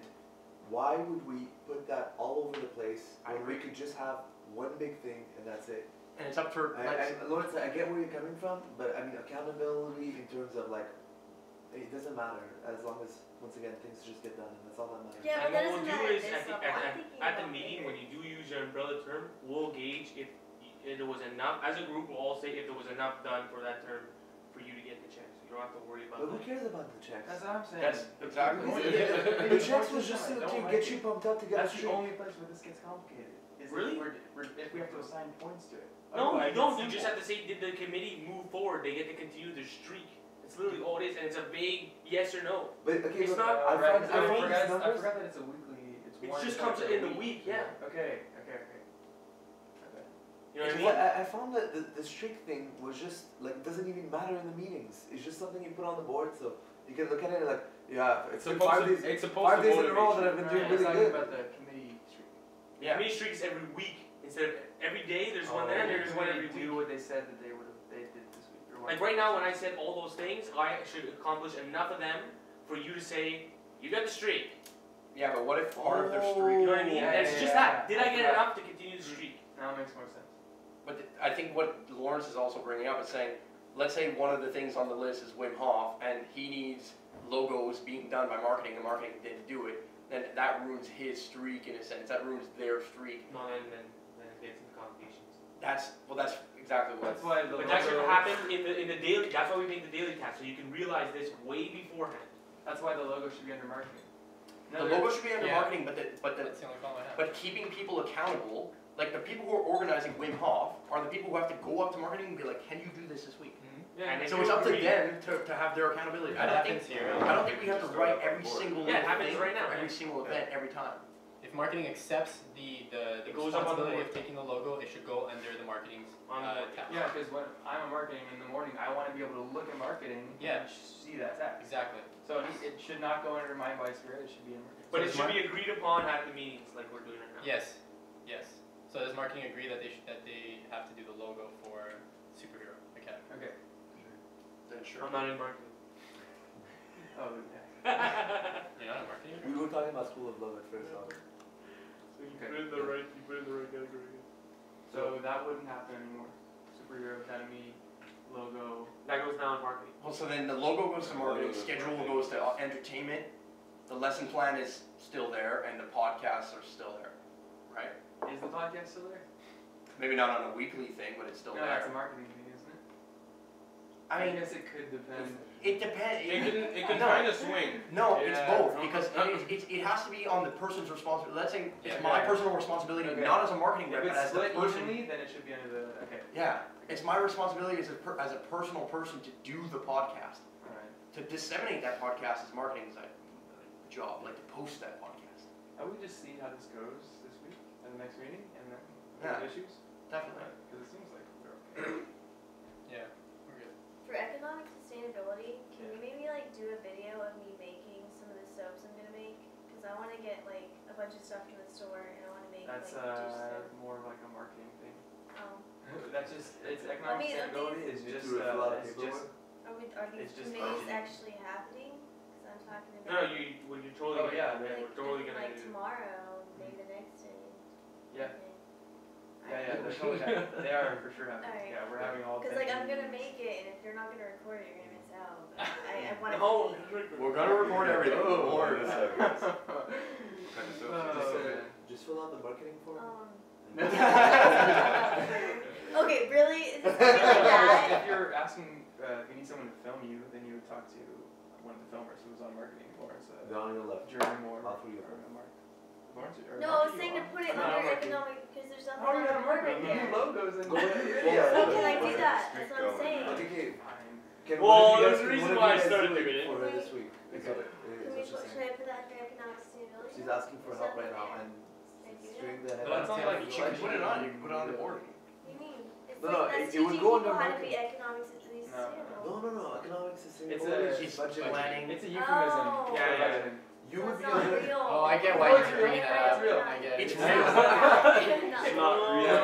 why would we put that all over the place I when we agree. could just have one big thing and that's it? And it's up for And Lawrence, I get where you're coming from, but I mean accountability in terms of like it doesn't matter as long as once again things just get done and that's all that matters. Yeah, And but that what we'll doesn't do matter is at this at the, level. I'm at, thinking at the about meeting, bigger. when you do use your umbrella term, we'll gauge if there was enough, as a group, we'll all say if there was enough done for that term for you to get the check. So you don't have to worry about But who that. cares about the checks? That's what I'm saying. That's exactly what it is. The checks was just to Don't get like you it. pumped up to get That's a the streak. only place where this gets complicated. Is Really? if we have to assign points to it. No, Otherwise, you don't. it's You just simple. have to say, did the committee move forward? They get to continue their streak. It's literally all it is, and it's a vague yes or no. But okay, It's look, not- I Right, find I these forgot numbers. that it's a weekly. It's It one just check comes per in the week, yeah. Okay. You know what I Well, mean? I found that the streak thing was just like doesn't even matter in the meetings. It's just something you put on the board, so you can look at it like, yeah, it's been 5 days. It's supposed 5 to days in a row motivate that I've been doing It's really talking good. about the committee streak. The committee streak is every week instead of every day. There's one there, and there's one every do week. what they said that they did this week. or what- Like right now, when I said all those things, I should accomplish enough of them for you to say you got the streak. Yeah, but what if part of their Oh. streak? You know what I mean? Yeah, And it's yeah, just yeah. that. Did I get Yeah. enough to continue the streak? Now it makes more sense. But I think what Lawrence is also bringing up is saying, let's say one of the things on the list is Wim Hof, and he needs logos being done by marketing, and marketing didn't do it, then that ruins his streak in a sense. That ruins their streak. No, then it gets into complications. That's exactly what. That's why the But that should logo- happen in the daily. That's why we make the daily task, so you can realize this way beforehand. That's why the logo should be under marketing. The logo should be under Yeah. marketing, That's the only problem I have. but keeping people accountable. Like the people who are organizing Wim Hof are the people who have to go up to marketing and be like, can you do this week? Yeah, And if So it's you up to agree- them to have their accountability. That happens here. I don't think we have to write every single Yeah, it little happens thing right now, for every yeah. single event every time. If marketing accepts the It goes up on the responsibility board. of taking the logo, it should go under the marketing's On the board, tab. Yeah, because when I'm a marketing in the morning, I want to be able to look at marketing Yeah. and see that text. Exactly. So it should not go under Mind by Spirit. It should be in marketing. But it So should does be agreed upon at the meetings, like we're doing right now. Yes. So does marketing agree that they have to do the logo for Superhero Academy? Okay. Then sure. I'm not in marketing. Oh yeah. You're not in marketing? We were talking about School of Love at first. So. So you Okay. put in the right category. So that wouldn't happen anymore. Superhero Academy logo. That goes down marketing. Well, so then the logo goes to marketing, schedule goes to entertainment, the lesson plan is still there, and the podcasts are still there, right? Is the podcast still there? Maybe not on a weekly thing, but it's still No, that's there. a marketing thing, isn't it? I mean, guess it could depend. it depends. It can No. kind of swing. No, it's Yeah. both, because it has to be on the person's responsibility. Let's say it's Yeah. my personal responsibility, Okay. not as a marketing If rep, but it's as the split person. evenly, then it should be under the. Okay. Yeah, it's my responsibility as a personal person to do the podcast. Alright. To disseminate that podcast as marketing is a job, like to post that podcast. I would just see how this goes this week at the next meeting, and then if Yeah. there's issues. Definitely. Because it seems like we're okay. Yeah, we're good. For economic sustainability, can you maybe like do a video of me making some of the soaps I'm gonna make? Because I want to get like a bunch of stuff from the store and I want to make That's like dish soap. more of like a marketing thing. Oh. That's just it's I economic mean, sustainability is You just do it for a lot of it's paperwork? just Are these It's just committees budgeting. actually happening? Because I'm talking No, about you're totally. Oh, yeah, we're like, totally even, gonna like do. tomorrow, maybe the next day. Yeah. Okay. yeah they're totally happening. They are for sure happening. Alright. Yeah, we're having all. Because like 10 I'm gonna meetings. make it, and if you're not gonna record it, you're gonna miss out. But I want to. No. We're gonna record everything. Oh, Don't worry about it. Kind of Oh, man. Just fill out the marketing form. Okay, really? Is this If really that? you're asking if you need someone to film you, then you would talk to one of the filmers who was on marketing, Lawrence. Down on your left. Jeremy Moore. All three of or them. Mark. Lawrence or No, I Mark, was you saying to are. put it No, under I'm working. economic because there's nothing How are you under not marketing? marketing You need yet. logos and Go ahead. yeah. How can I do that? That's what I'm Go. saying. Okay, Fine. can Well, one of you there's guys- a reason one of why I you guys started do doing it. for her this week. Okay. Can we put, should I put that under economic sustainability? She's asking for help right now, and Should I do string that? the But it's head. not like You can put it on. You can put it on the board. What do you mean? It's No, like no, that's it would teaching go people under how to be marketing. economically sustainable. No, no, no. Economic It's sustainability. It's budget. planning. It's a euphemism. Oh. for Yeah. budgeting. You So would it's be not under. real. Oh, I get why Oh, you're it's bringing real. that up. It's real. I get it. It's It's real. not real.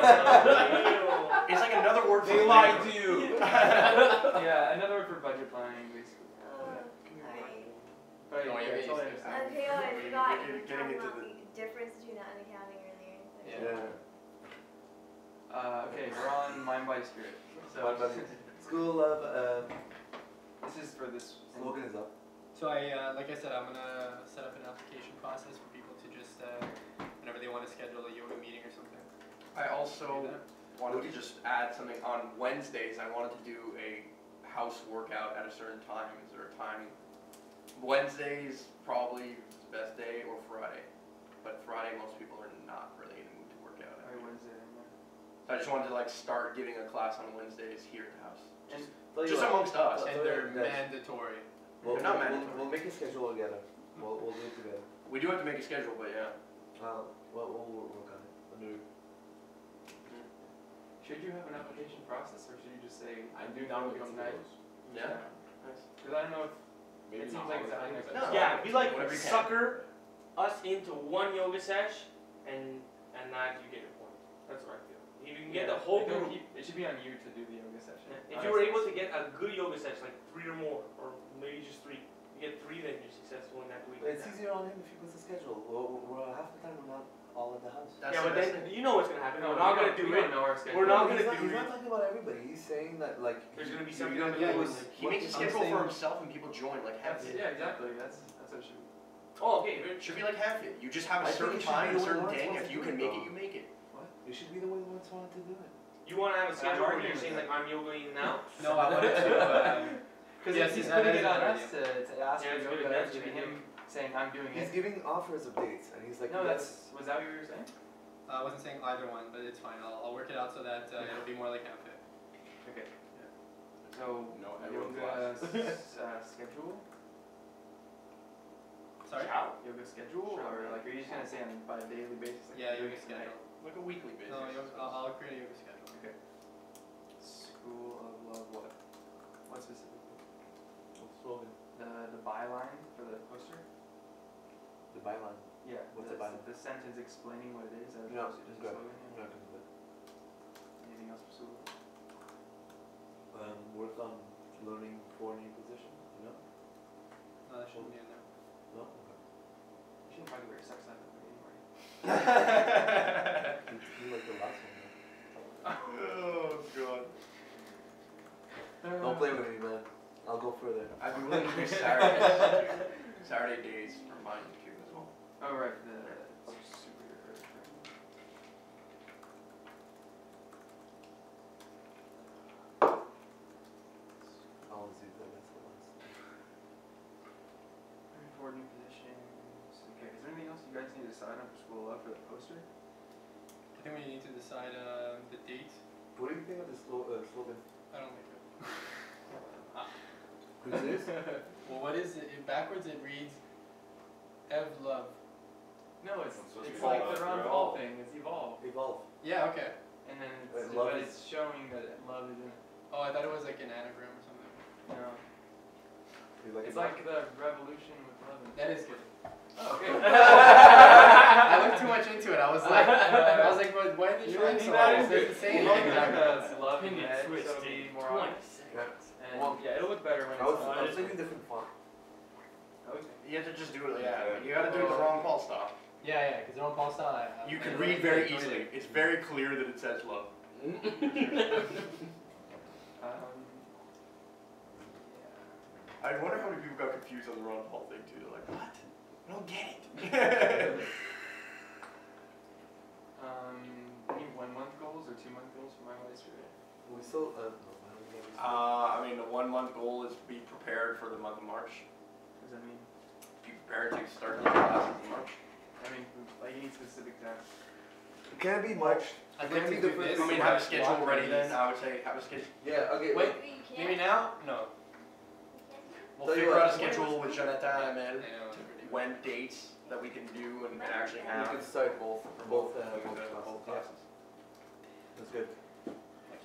It's like another word for They lied to you. Yeah, another word for budget planning, basically. Alright. But No, yeah, you're it's all used to it. Okay, oh, I forgot you were Getting talking into about the difference between that and accounting earlier. Yeah. Okay, we're on Mind Body Spirit. So Mind, Body, School of this is for this. slogan is up. So like I said, I'm gonna set up an application process for people to just, whenever they want to schedule a yoga meeting or something. I also do that. wanted to just add something on Wednesdays. I wanted to do a house workout at a certain time. Is there a time? Wednesdays probably the best day, or Friday. But Friday most people are not really in the mood to work out. Every Wednesday. So I just wanted to like start giving a class on Wednesdays here at the house. Tell you Just what, amongst us. I'll And tell they're you guys, mandatory. We'll, They're not we'll, mandatory. we'll make a schedule together. We'll do it together. We do have to make a schedule, but yeah. We'll work on it. Under. Should you have an application process, or should you just say I do do not yoga come tonight? those. Yeah. Nice. Because I don't know if Maybe It seems not like all it's the a time, hang- but- No. Yeah, we like Whatever you can. sucker us into one yoga sesh, and that you get your point. That's what I feel. If you can get the whole don't group. It should be on you to do the yoga session. If you were able to get a good yoga sesh, like 3 or more, or maybe just 3, you get 3, then you're successful in that week. It's easier on him if he puts a schedule. We're half the time we're not all at the house. That's Yeah, the but best then thing. you know what's gonna happen. No, We're not we gonna do we it. don't know our schedule. We're not he's gonna do He's it. not talking about everybody. He's saying that like. There's gonna be you're something gonna on do the it. list. He makes a I'm schedule saying- for himself and people join like half That's, it. yeah, exactly. That's what it should be. Oh, okay. It should be like half it. You just have a I think certain it should time, be a the way certain Lawrence day. wants If to you do can it, make it, though. you make it. It should be the way Lawrence wanted to do it. You wanna have a schedule where arguing you're saying with like I'm yogaing now? No, I wanted to, Because Yes, he's that putting is it on a good us to ask Yeah, for it's good yoga, advantage, to be I him saying I'm doing He's it. giving offers of dates, and he's like, No, yes. was that what you were saying? I wasn't saying either one, but it's fine. I'll work it out so that it'll be more like half it. Okay. So No, everyone's yoga lost. schedule. Sorry? Yoga schedule, or like are you just gonna say on by a daily basis? Like, Yeah, doing yoga it tonight? schedule. Like a weekly basis. No, I'll create a yoga schedule. School of Love. What specifically? Slogan. The byline for the poster. The byline. Yeah. What's the byline? The sentence explaining what it is, as No, opposed to just okay. a slogan. I'm Yeah. not gonna do that. Anything else for school? Work on learning 4 new positions. You know? No, that shouldn't be in there. No. Okay. You shouldn't probably wear sex ed anymore. You like the last one. Though. Oh god. I'd be willing to do Saturdays. Saturday days for mine too as well. Oh right, the superhero thing. I'll do that. That's the last. Forward new positions. Okay, is there anything else you guys need to decide on for school up for the poster? I think we need to decide the date. What do you think of the slogan? I don't like it. Who's this? Well, what is it? Backwards it reads Ev Love. No, it's supposed to it's be like evolve, the Ron right? Paul thing. It's evolve, Evolve. Yeah, okay. and then Love but is- it's showing that love is in it. Oh, I thought it was like an anagram or something. No, You like it's it? like the revolution with love. In it. That is good. Oh, okay. I looked too much into it. I was like, well, why are they You trying think so that hard? is It doesn't say Well, anything. it's love in Opinion it, so twist it'll be more honest. And Well, yeah, it'll look better when I it's was thinking different font. Okay. You have to just do it. Yeah, you got to do it the Ron Paul style. Yeah, because Ron Paul style. You can read very easily. It's very clear that it says love. Yeah. I wonder how many people got confused on the Ron Paul thing too. They're like, what? I don't get it. Any 1 month goals or 2 month goals for my vice career? We still, no, I don't think we I mean, the 1 month goal is to be prepared for the month of March. What does that mean? Be prepared to start the classes in March. I mean, like any specific tasks. It can't be much. I'd It like can't to be do different. this. I mean, have a schedule ready then. I would say have a schedule. Yeah, okay. Wait, Wait, you maybe can't? now? No. We'll Tell you figure what, out a schedule with Jonathan and I Mel know. to when dates that we can do and actually We have can start both both classes. classes. That's good.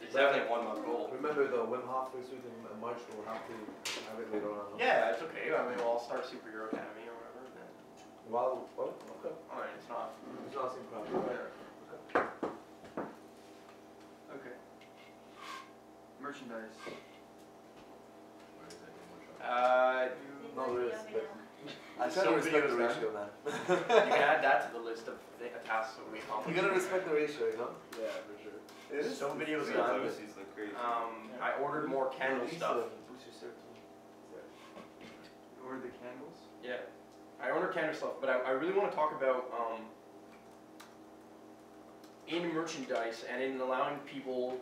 It's definitely a 1 month goal. Remember the Wim Hof first week in March, we'll have to have it later on. Yeah, it's okay. I mean, we'll all start Superhero Academy or whatever. Then. Wow, oh, okay. I mean, it's not. It's not same problem. Yeah. Okay. Merchandise. No, there is, but I So try to respect the videos, ratio, man. You can add that to the list of tasks that we You accomplish. gotta respect the ratio, you know? Yeah, for sure. It is. So videos Yeah, done. obviously it's like crazy. I ordered more candle stuff. Or the candles. Yeah, I ordered candle stuff, but I really want to talk about in merchandise and in allowing people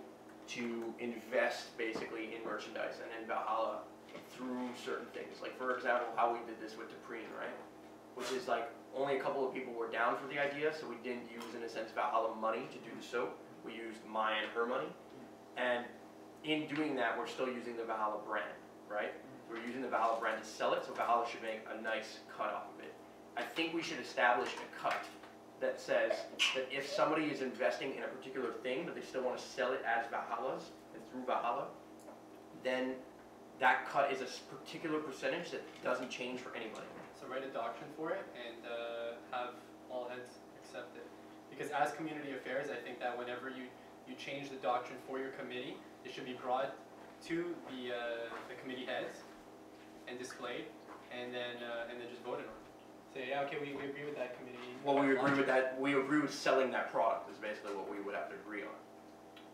to invest basically in merchandise and in Valhalla through certain things. Like for example, how we did this with Dupreen, right? Which is like only a couple of people were down for the idea, so we didn't use in a sense Valhalla money to do the soap. We used my and her money, and in doing that, we're still using the Valhalla brand, right? We're using the Valhalla brand to sell it, so Valhalla should make a nice cut off of it. I think we should establish a cut that says that if somebody is investing in a particular thing, but they still want to sell it as Valhalla's and through Valhalla, then that cut is a particular percentage that doesn't change for anybody. So write a doctrine for it and have all heads accept it. Because as community affairs, I think that whenever you change the doctrine for your committee, it should be brought to the committee heads and displayed, and then just voted on. Say, yeah, okay, we agree with that committee. Well, we agree with that. We agree with selling that product is basically what we would have to agree on.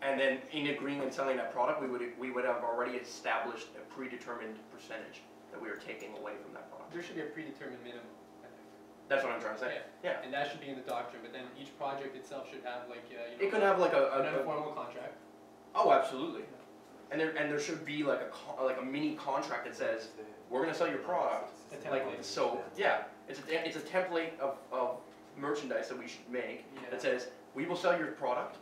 And then in agreeing and selling that product, we would have already established a predetermined percentage that we are taking away from that product. There should be a predetermined minimum, I think. That's what I'm trying to say. Yeah. And that should be in the doctrine, but then each project itself should have like, It could have like an a informal contract. oh, absolutely. And there should be like a mini contract that says we're gonna sell your product. A Like template. so, yeah. It's a template of merchandise that we should make that says we will sell your product.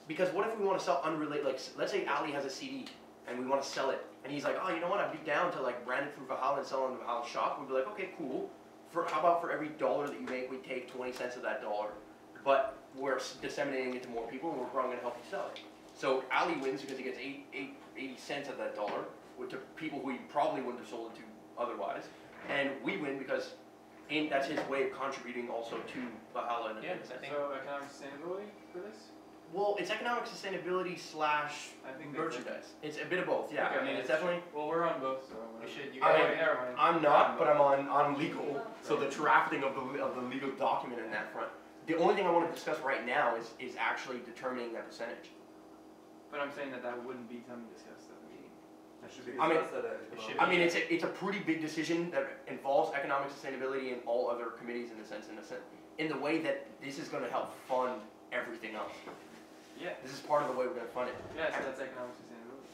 Because what if we want to sell unrelated? Like let's say Ali has a CD and we want to sell it, and he's like, oh, you know what? I'd be down to like brand it through Valhalla and sell it in the Valhalla shop. We'd be like, okay, cool. How about for every $1 that you make, we take 20 cents of that dollar, but we're disseminating it to more people, and we're probably gonna help you sell it. So Ali wins because he gets 80 cents of that dollar, to people who he probably wouldn't have sold it to otherwise, and we win because that's his way of contributing also to Valhalla in a sense. So economic sustainability for this? Well, it's economic sustainability slash I think merchandise. It's a bit of both, yeah. Okay, I mean, it's that's definitely. Well, we're on both, so. You should. You I gotta- mean, never mind. I'm not, but I'm legal. So the drafting of the legal document in that front. The only thing I want to discuss right now is actually determining that percentage. But I'm saying that wouldn't be something discussed at the meeting. That should be I mean- discussed at it should I mean, it's a pretty big decision that involves economic sustainability and all other committees in the way that this is going to help fund everything else. Yeah. This is part of the way we're going to fund it. Yeah, so that's economic sustainability.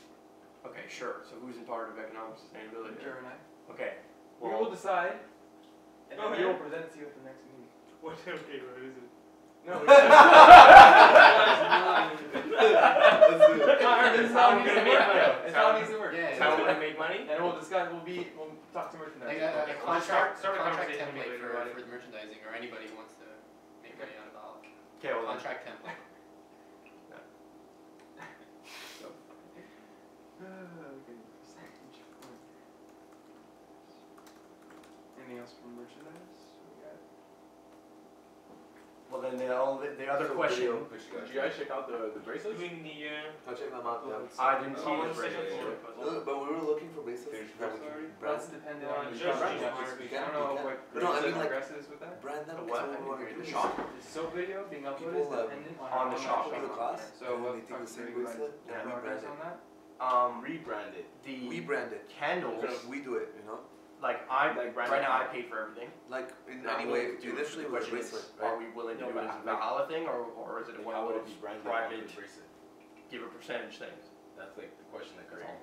Okay, sure. So who's in part of economic sustainability? Jeremy and I. Okay. We Well, will decide, and then Okay. we will present it to you at the next meeting. What? Okay, what is it? No. Let's This is how it needs to work. It's how it needs to work. Yeah, How would I make money? And we'll discuss. We'll talk to merchandise. Like a Okay, contract, start a contract conversation template later about it. for the merchandising or anybody who wants to make money out of Valhalla. okay, well, then. Contract template. Okay. Anything else from merchandise? We got. Well, then the other So question. video. Did you guys check out the bracelets? Doing the I'll check them out. Yeah. I didn't see Oh, the bracelet. But we were looking for bracelets Finished that we bracelet can brand. That's dependent Well, on the just shop brand we got it. this week. You I can- don't know you what can. No, I mean, like, progress is with that. Brand them The because what? we want to do The it. shop? The soap video being uploaded People, is dependent on the shop. Go to the class, So and we'll they take talk the to same you guys. bracelet Yeah. and we brand Progress it. on that? Rebrand it. We The brand it. candles, We do it, you know? like Like brand right it. now I paid for everything. Like, in Not any willing way, to do it. initially The it was a question is, bracelet, are right? we willing to No, do it but as a like- Valhalla thing, or is it Like, one how of would it those be branded on private, the bracelet? give a percentage things? That's like the question. Like, That's all.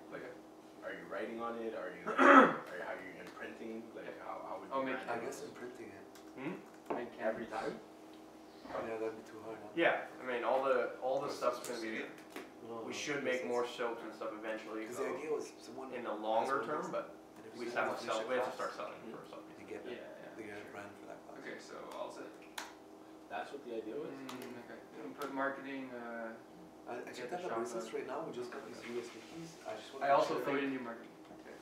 are you writing on it? Are you how you imprinting? Like, how would you Oh, make brand I it? guess I'm printing it. Make Every candles. time? Yeah, that'd be too hard. Huh? Yeah, I mean all the stuff's gonna be. No, We no, should make more soaps and stuff eventually. Because the idea was someone In the longer has one term, bracelet, but and if we someone have to finishes sell. We have to class, start selling for something. They get Yeah, it. They get a brand for that class. Okay, so I'll say. That's what the idea was. Okay. And put marketing. I Get checked the out the shop bracelets up. right now. We just got these USB keys. I just want I to also Oh, you need marketing.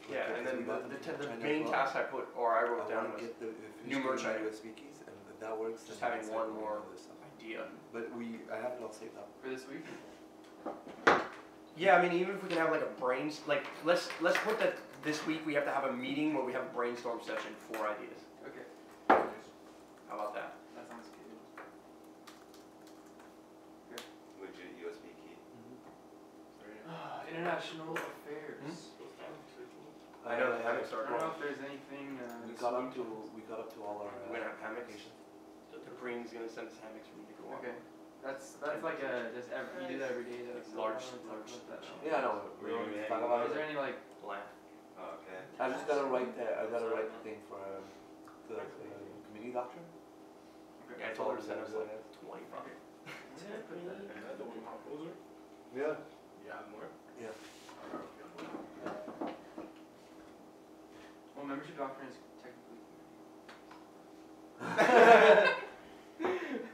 Yeah, and then the China main as well. task I put, or I wrote down want was to get the new merch item. USB keys, and if that works, Just then having it's one like more other stuff. idea. But I have it all saved up. For this week? Yeah, I mean even if we can have like a let's put that this week we have to have a meeting where we have a brainstorm session for ideas. Okay. How about that? That sounds good. Legit USB key. International affairs. I know they haven't I started. don't know if there's anything. We got up to all our. We're gonna have hammocks. The Green's gonna send us hammocks for me to go on. Okay. That's like a just every, you do that every day. That's Large- I don't wanna large talk about that. Yeah, I know. We don't need to talk about Is it. there any like Lamp. Oh, okay. I just gotta write the thing for the community doctor. okay. Yeah, I told her to send us like 25. Is that the one composer? Yeah. You have more? Yeah. Well, membership doctrine is technically.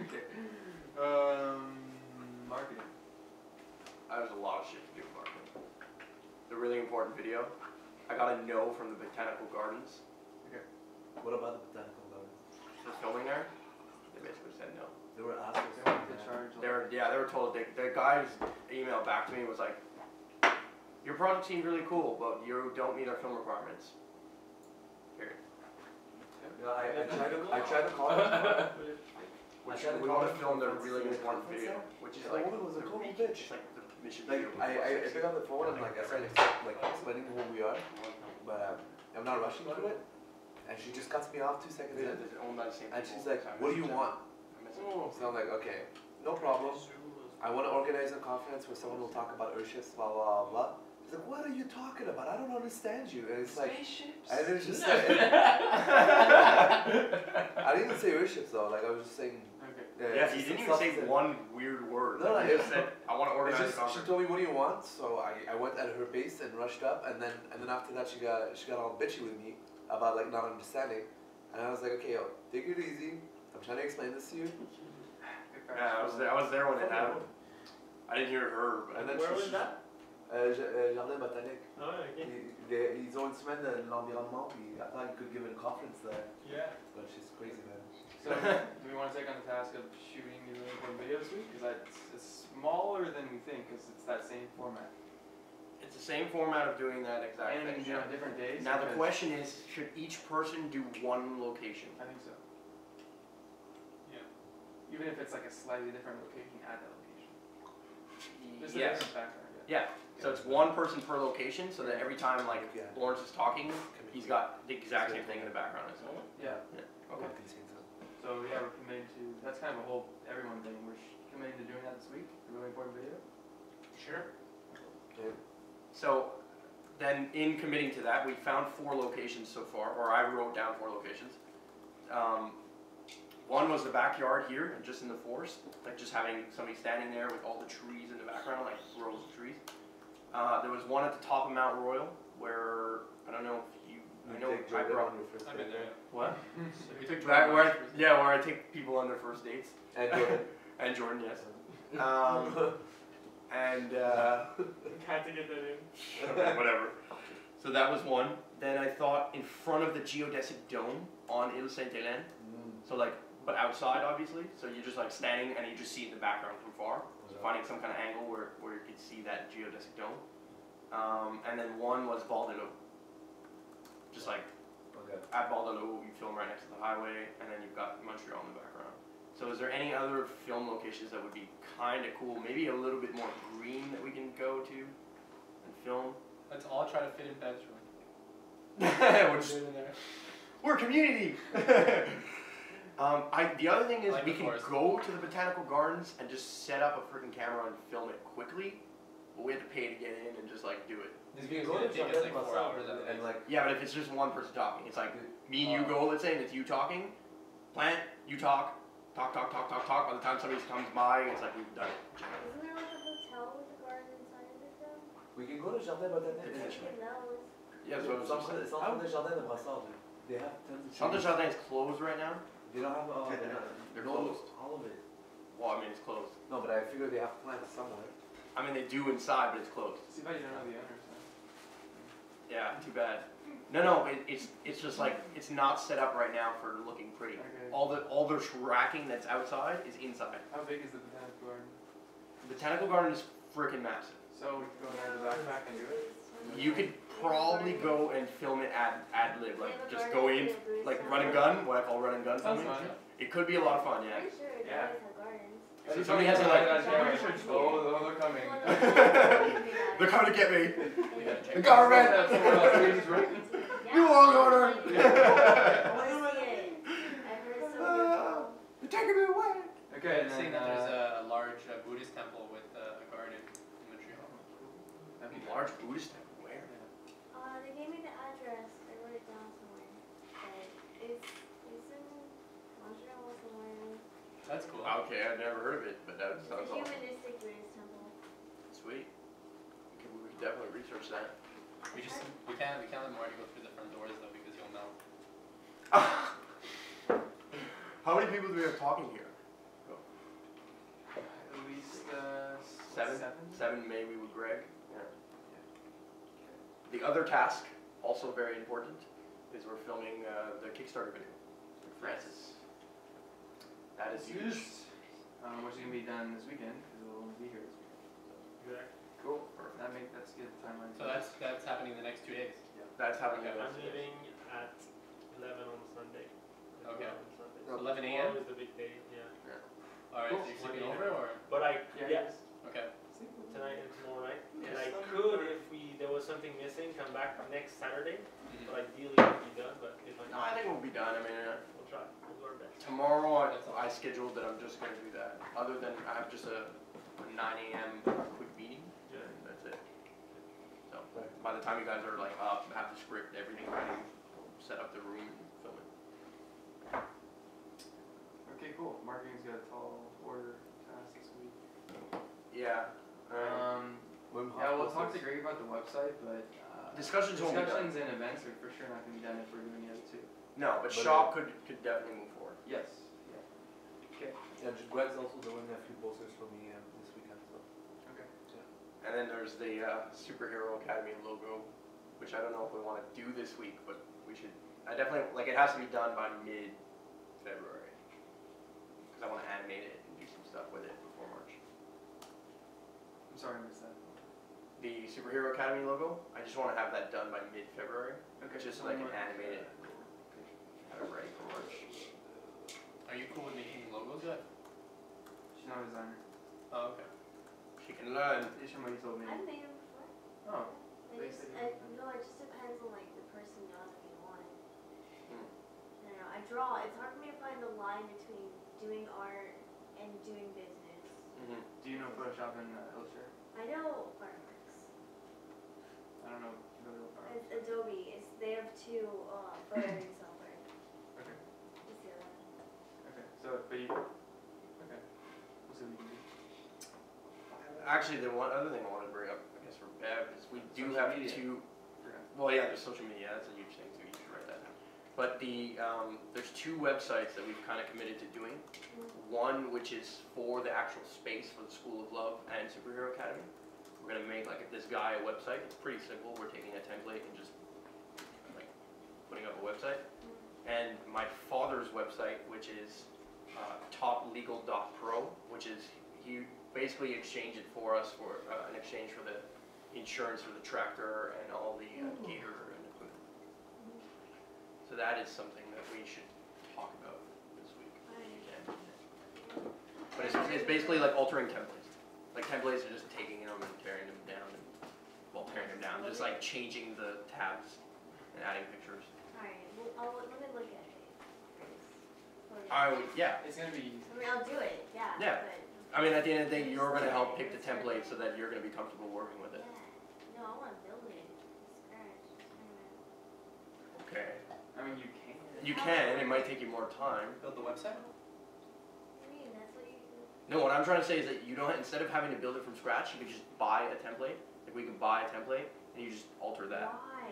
Okay. Marketing. There's a lot of shit to do with marketing. The really important video. I got a no from the Botanical Gardens What about the botanical gardens? for filming there. They basically said no. They were assholes. They want to charge. They were told the guy's email back to me was like, your project seems really cool, but you don't meet our film requirements. Yeah, I tried to call it. Which I tried to we call want to it film the conference, really the important conference video, there. which is The like woman was a the- total bitch. It's like the mission Like video. I pick up the phone and like I started explaining who we are, but I'm not rushing through it. And she just cuts me off 2 seconds in, They're owned by the same and people, she's like, so I "What do you messaged want?" them. So I'm like, "Okay, no problem. I want to organize a conference where someone will talk about Earthships, blah blah blah." She's like, "What are you talking about? I don't understand you." And it's like, Spaceships. I didn't just say. I didn't even say Earthships though. Like I was just saying. Okay. Yeah, it's he just didn't even stuff say that- one weird word. No, He no, just said, I want to It's organize a just, she conference. told me, "What do you want?" So I went at her pace and rushed up, and then after that she got all bitchy with me about like not understanding, and I was like, "Okay, yo, take it easy. I'm trying to explain this to you." Yeah, I was there when it happened. I didn't hear her, but And then Where she, was that? Jardin botanique. Oh, okay. Ils ont une semaine de l'environnement, puis I thought you could give a conference there, Yeah. but she's crazy, man. So, do we want to take on the task of shooting the really important video this week? Because it's smaller than we think, because it's that same format. it's the same format of doing that exact And thing. you know, different days. Now the because- question is, should each person do one location? I think so. Yeah. Even if it's like a slightly different location at that location. Just a Yes. different background, yeah. Yeah. So it's one person per location, so that every time like Lawrence is talking, he's got the exact same thing in the background as well. Yeah. Okay. So yeah, we're committed to, that's kind of a whole everyone thing. We're committed to doing that this week. A really important video. Sure. So then in committing to that, we found 4 locations so far, or I wrote down 4 locations. One was the backyard here, just in the forest, like just having somebody standing there with all the trees in the background, like rows of trees. There was one at the top of Mount Royal, where, I don't know if you, I know I brought, I've been there. what? We took Where, Jordan. where I take people on their first dates. And Jordan. And Jordan, yes. And, Had to get that in. whatever. So that was one. Then I thought in front of the geodesic dome on Ile Sainte-Hélène. So like, but outside obviously. So you're just like standing and you just see the background from far. So finding some kind of angle where you could see that geodesic dome. And then one was Val de l'Eau. Just like at Val de l'Eau, you film right next to the highway, and then you've got Montreal in the background. So is there any other film locations that would be kind of cool? Maybe a little bit more green that we can go to and film? Let's all try to fit in Feb's room. We're just- Fit in there. We're a community! The other thing is Like we the can forest. go to the botanical gardens and just set up a freaking camera and film it quickly, but we have to pay to get in and just like do it. This You video's go gonna to take us like 4 Jardin hours. Massal and like Yeah, but if it's just one person talking, it's like me and you Oh. go, let's say, and it's you talking, plant, you talk. By the time somebody comes by, it's like we've done it. Isn't there like a hotel with a garden inside of it though? we can go to Jardin Botanique. It is. Who knows? Yeah, so It's entre les Jardins de Brassard. They have tons of Centre trees. Jardin is closed right now. They don't have They're no, closed. all of it. Well, I mean, it's closed. No, but I figure they have plants somewhere. I mean, they do inside, but it's closed. See if I don't know the owners. Yeah, too bad. No, it's just like, it's not set up right now for looking pretty. Okay. All the racking that's outside is inside. How big is the botanical garden? The botanical garden is freaking massive. So we could go in there in the backpack and do it? You could probably go and film it ad lib, like just go in, like run and gun, what I call run and gun Sounds filming. fun. it could be a lot of fun, yeah. Pretty sure they Yeah. always have gardens. So somebody has to like, Oh, they're coming. they're coming to get me. We gotta check The it out. government! You won't go there. I wanna see it. I've heard it's so beautiful. You're taking me away. Okay, I'm and seeing then, that there's a large Buddhist temple with a garden in Montreal. that'd be Large Buddhist temple, where? They gave me the address. I wrote it down somewhere. But it's in Montreal somewhere. That's cool. Okay, I've never heard of it, but that It's sounds a awesome. humanistic Buddhist temple. Sweet. Okay, we could definitely research that. We can't let Marty go through the front doors though because he'll melt. How many people do we have talking here? at least Seven? 7 maybe with Greg. Yeah. The other task, also very important, is we're filming the Kickstarter video with Francis. That is huge. Which is gonna be done this weekend because we'll only be here this weekend. Cool. That's good timeline. So that's happening in the next 2 days. That's how we Okay. do I'm it. leaving at 11 on Sunday. Okay. 11 on Sunday. So 11 Tomorrow a.m.? is the big day, yeah. Alright, Cool. so you're sleeping 1 over or? But yes, Okay. tonight and tomorrow night. Yes. And I could, if there was something missing, come back next Saturday. Mhm. But ideally it would be done, but if No, I think we'll be done. I mean, we'll try. We'll do our best. tomorrow I scheduled that I'm just going to do that. Other than I have just a 9 a.m. quick meeting, Yeah. and that's it. So by the time you guys are like up, have the script, everything ready, set up the room and film it. Okay, cool. Marketing's got a tall order task this week. Yeah. Yeah, we'll talk to Greg about the website, but Discussions won't be done. discussions and events are for sure not gonna be done if we're doing the other two. No, but But, shop could definitely move forward. Yes. Yeah. Okay. Yeah, Greg's also doing a few posters for me this weekend. So. Okay. And then there's the Superhero Academy logo, which I don't know if we want to do this week, but we should. I definitely like it has to be done by mid-February because I want to animate it and do some stuff with it before March. I'm sorry, I missed that. The Superhero Academy logo, I just want to have that done by mid-February, Okay. just so I can animate it, have it ready for March. Are you cool with making logos yet? She's not a designer. Oh, okay. She can learn. Somebody told me. I've made them before. Oh. It just, no, it just depends on like the personality you want. Hmm. I don't know. I draw. It's hard for me to find the line between doing art and doing business. Mm-hmm. Do you know Photoshop and Illustrator? I know Fireworks. I don't know really what It's Fireworks. Adobe. They have two photoing software. Okay. It's the other one. Okay. So, but you. Okay. We'll see what we can do. Actually, the one other thing I wanted to bring up, I guess for Bev, is we do Social have media. two. Okay. Well, yeah, there's social media. That's a huge thing too. You should write that down. But there's two websites that we've kind of committed to doing. One which is for the actual space for the School of Love and Superhero Academy. We're gonna make like this guy a website. It's pretty simple. We're taking a template and just like putting up a website. And my father's website, which is toplegal.pro, which is he basically exchanged it for us for in exchange for the insurance for the tractor and all the gear and equipment. So that is something that we should talk about this week. But it's basically like altering templates. Like templates are just taking them and tearing them down and tearing them down. Just like changing the tabs and adding pictures. Alright, well, let me look at it. Yeah. It's gonna be easy. I mean, I'll do it, yeah. Yeah. But I mean, at the end of the day, you're gonna help pick the template so that you're gonna be comfortable working with it. yeah. No, I want to build it from scratch. Okay. I mean, you can. You can. It might take you more time. Build the website? I mean, that's what you do. No, what I'm trying to say is that you don't. Instead of having to build it from scratch, you can just buy a template. Like we can buy a template and you just alter that Why?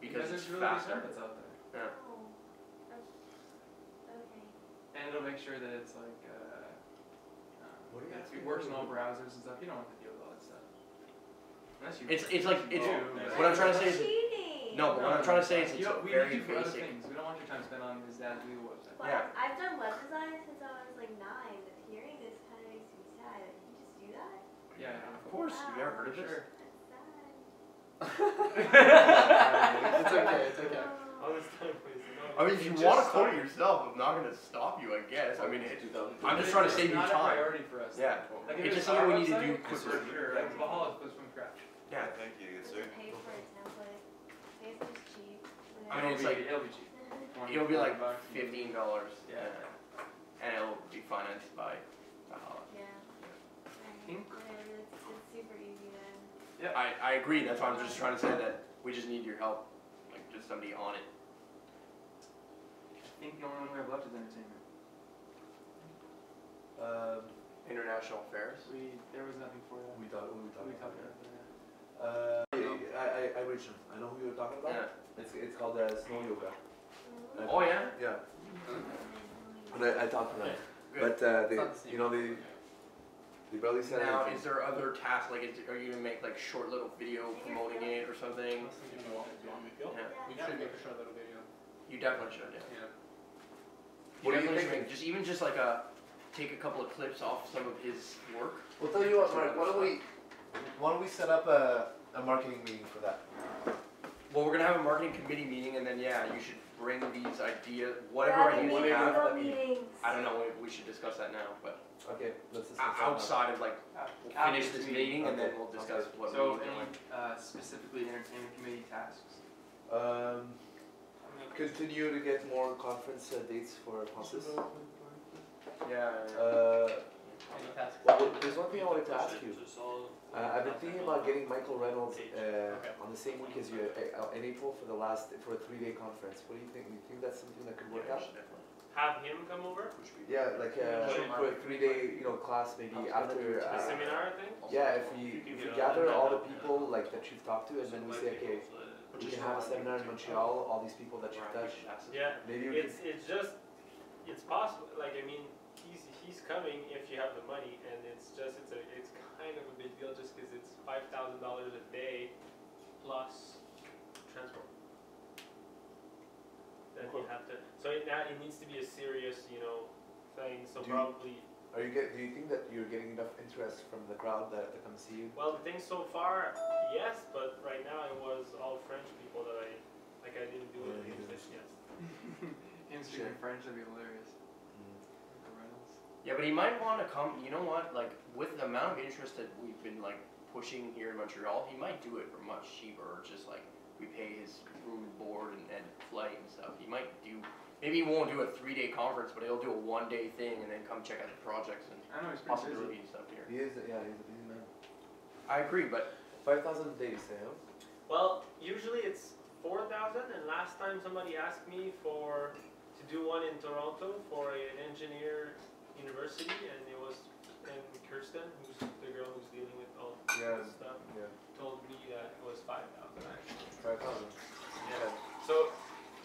because it's there's really good faster. templates out there. Yeah. Oh. Okay. And it'll make sure that it's like, What do you that have it to works do? in all browsers and stuff. You don't have to deal with all that stuff. Unless you. It's like it's. do, What I'm trying to say is Cheating! no, but what I'm trying to say is it's we very do for other basic. things. We don't want your time spent on his dad's legal website. But Yeah. I've done web design since I was like 9, but hearing this kind of makes me sad. Like, you just do that? Yeah. Of course, you've never heard of this. Sure. That's sad. It's okay, it's okay. Oh. All this time wasted. No, I mean, if you just want to start. code it yourself, I'm not gonna stop you. I guess. I mean, I'm just But trying to it's save you not a time. priority for us. Yeah. Like It's if just our something we need to website, do for quickly. sure. Like Valhalla was from scratch. Yeah. Thank you, good Just sir. pay for a template. Facebook's cheap. I mean, it's like it'll be cheap. it'll be like $20 $15. Yeah. And it'll be financed by Valhalla. Yeah. Think. Whatever, it's super easy then. I agree. That's why I'm just trying to say that we just need your help, like just somebody on it. I think the only one we have left is entertainment. International affairs. There was nothing for that. We talked We about talked that. about that. I reached him. I know who you're talking about. Yeah. It's called snow yoga. Oh yeah. Yeah. And I talked to them. Good. But It's not the same. you know, they barely said Now, anything. is there other tasks? Like, are you gonna make like short little video promoting it or something? Yeah. We should make a short little video. You definitely should. Yeah. Yeah. What do you definitely think? should make- just like take a couple of clips off some of his work. Well, tell you what, Mark. Why don't we set up a marketing meeting for that? Well, we're gonna have a marketing committee meeting, and then yeah, you should bring these ideas, whatever We're having ideas you have. meetings, meetings. I don't know. We should discuss that now, but Okay, let's discuss that now. outside of like we'll After finish this this meeting, and then Okay. we'll discuss what So, we need. any specifically entertainment committee tasks? Continue to get more conference dates for conferences. Yeah. Any tasks? Well, there's one thing I wanted to ask you. I've been thinking about getting Michael Reynolds on the same week as you in April for a 3-day conference. What do you think? Do you think that's something that could work out? Have him come over? Yeah, like for a 3-day class maybe after. A seminar thing? Yeah, if we gather all the people like that you've talked to, and then we say, okay, we can have a seminar in Montreal. All these people that you've touched. Yeah. Maybe we It's just, it's possible, like, I mean, he's coming if you have the money, and it's kind of a big deal just because it's $5,000 a day plus transport. That you have to, so it needs to be a serious, thing, so Do you- probably, Do you think that you're getting enough interest from the crowd that to come see you? well, the thing so far, yes, but right now it was all French people that I didn't do anything with this yet. Him speaking French, that'd be hilarious. Mm. Michael Reynolds. Yeah, but he might want to come. You know what? Like with the amount of interest that we've been like pushing here in Montreal, he might do it for much cheaper. Or just like we pay his room and board and flight and stuff. He might do. Maybe he won't do a 3-day conference, but he'll do a 1-day thing and then come check out the projects and I know he's pretty busy. possibility and stuff here. He is, yeah, he's a busy man. I agree, but 5,000 a day, you say, huh? Well, usually it's 4,000, and last time somebody asked me to do one in Toronto for an engineer university, and it was, and Kirsten, who's the girl who's dealing with all this stuff, told me that it was 5,000 actually. 5,000. Yeah. So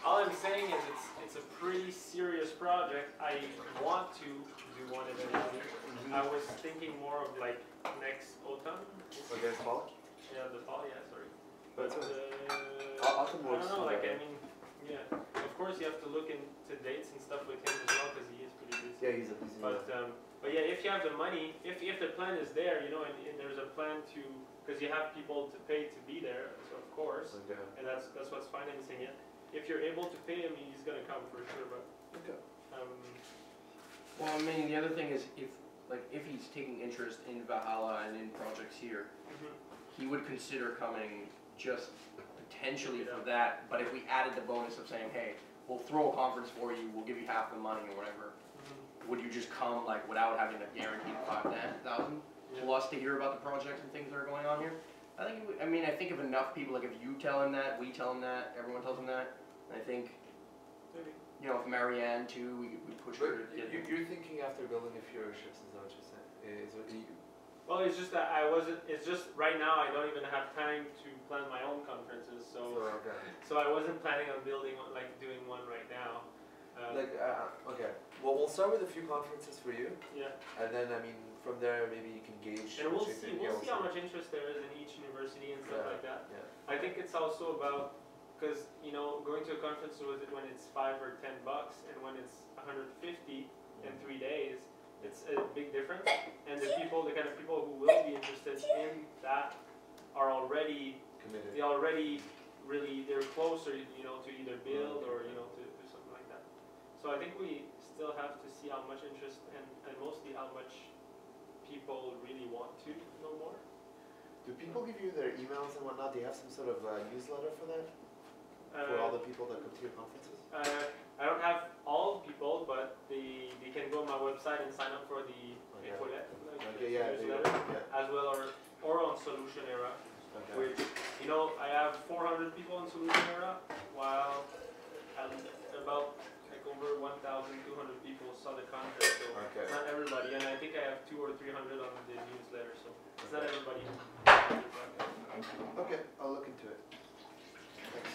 all I'm saying is it's a pretty serious project. I want to do one eventually. I was thinking more of like next autumn. Okay, fall? Yeah, the fall. Yeah, sorry. But I autumn works. don't know. Like I mean, yeah. Of course, you have to look into dates and stuff with him as well because he is pretty busy. Yeah, he's a busy man. But yeah, if you have the money, if the plan is there, you know, and there's a plan to, because you have people to pay to be there, so of course, Okay. and that's what's financing it. If you're able to pay him, he's gonna come for sure. But Okay. well, I mean, the other thing is if he's taking interest in Valhalla and in projects here, he would consider coming just potentially for that. But if we added the bonus of saying, hey, we'll throw a conference for you, we'll give you half the money or whatever, would you just come like without having a guaranteed 5,000 plus to hear about the projects and things that are going on here? I think. I mean, I think if enough people, like if you tell him that, we tell him that, everyone tells him that. I think. maybe. You know, if Marianne too, we push her to get. You're thinking after building a few airships, is that what you're saying? Is what you? Well, it's just that I wasn't. It's just right now I don't even have time to plan my own conferences. Okay. So I wasn't planning on building like doing one right now. Okay. Well, we'll start with a few conferences for you, Yeah. and then I mean from there maybe you can gauge. And we'll which see. you think We'll you'll see how much interest there is in each university and stuff Yeah, like that. yeah. I think it's also about because you know going to a conference with it when it's $5 or $10 and when it's 150 in 3 days, it's a big difference. And the kind of people who will be interested in that are already Committed. they're closer, you know, to either build or you know to do something like that. So I think we still have to see how much interest and mostly how much people really want to know more. Do people give you their emails and whatnot? Do you have some sort of newsletter for that? For all the people that come to your conferences? I don't have all people, but they can go on my website and sign up for the infolette, newsletter, as well or on Solution Era, which, you know, I have 400 people on Solution Era, while about like over 1,200 people saw the content, so it's not everybody, and I think I have 200 or 300 on the newsletter, so it's not everybody. Okay, I'll look into it. Thanks.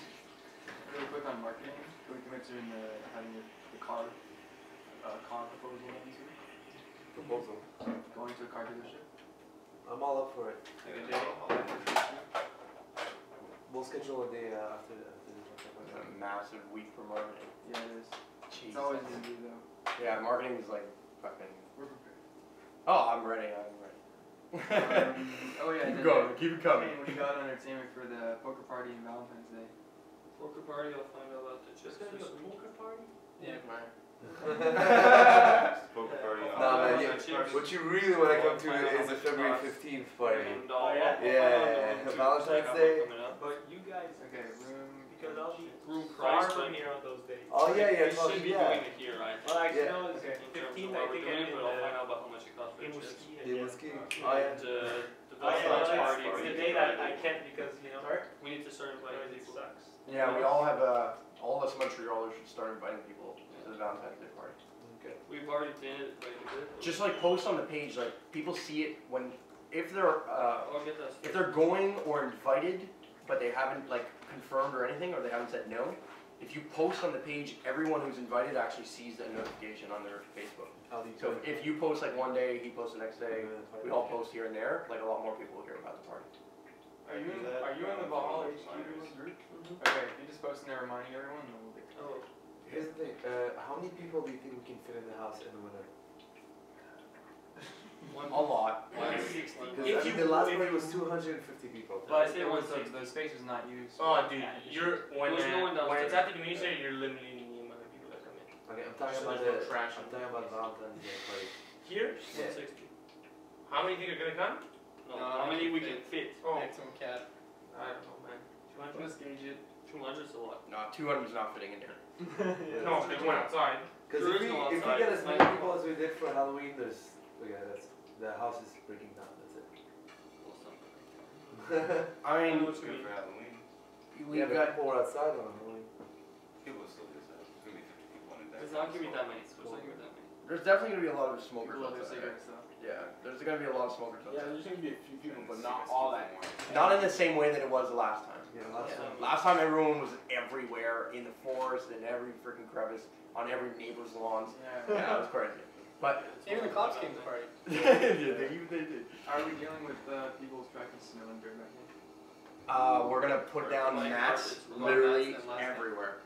Really quick on marketing, we consider having the car proposal next week. Proposal. Going to a car dealership. I'm all up for it. Like a day. We'll schedule a day after this. It's a massive week for marketing. Yeah, it is. Jesus. It's always busy though. Yeah, marketing is like fucking. We're prepared. Oh, I'm ready. Oh yeah. Keep going. Keep it coming. Hey, we got entertainment for the poker party on Valentine's Day. Poker party, I'll find out about the chips It's gonna be this a week. poker party? Yeah. Poker party. Nah, man, Chips. what you really want to come to is a February 15th party. And, Oh, yeah? Yeah, Valentine's Day. But you guys, Okay, room. because I'll be Room far price, from but here on those days. Oh yeah, we yeah, should be doing it here, right? Well, actually, Yeah. no, it's Okay. 15th, While I we're think, doing it, in but I'll find out about how much it costs for in chips. Whiskey. Yeah, whiskey. Oh And yeah. the Oh, yeah, Valentine's no, party. it's the day that I can't because, you know, We need to start inviting it people. sucks. Yeah, we all have all of us Montrealers should start inviting people to the Valentine's Day party. Okay. We've already done it like a bit. Just like post on the page, like people see it if they're I'll get that. if they're going or invited, but they haven't like confirmed or anything, or they haven't said no. If you post on the page, everyone who's invited actually sees that notification on their Facebook. So if you post like one day, he posts the next day, we all post here and there, like a lot more people will hear about the party. Are you in the Valhalla HQ group? Okay, you just posting there reminding everyone. And we'll get Oh, Here's the thing. How many people do you think we can fit in the house in the winter? A lot. 160. Because I mean, the last party was 250 people. But say it was 160. the space was not used. Oh, dude, There's no one when it's downstairs. at the community center, you're limiting the amount of people that come in. Okay, I'm talking So about there's no trash. I'm talking about Valentine's Day party. Here? Yeah. 160. How many think are gonna come? No, No, how I many can we fit. can fit? Oh, Maximum cap. I don't know, man. 200? Let's gauge it. 200 is a lot. No, 200 is not fitting in here. No, if they went outside. Because There if is we, no if we outside. get as many Like- people as we did for Halloween, there's, okay, that's, the house is breaking down, that's it. Well, something. I I mean, know what you Good mean. for Halloween. we've Yeah, but got. people were outside on Halloween. People will still do that. It's gonna be 50 people in that. There's not gonna be that many. There's not gonna be that many. There's definitely gonna be a lot of smokers People love their outside. cigarettes though. Yeah, there's gonna be a lot of smokers Yeah, outside. there's gonna be a few people, And but not cigarettes all keep that. them warm. Not in the same way that it was the last time. Yeah, last Yeah. time. Last time everyone was everywhere in the forest, in every freaking crevice, on every neighbor's lawns. Yeah. Yeah, it was crazy. But Even the cops came to the party. yeah, they did. Are we dealing with people tracking snow and dirt back here? We're gonna put down Like mats carpets, more literally mats than last time. everywhere,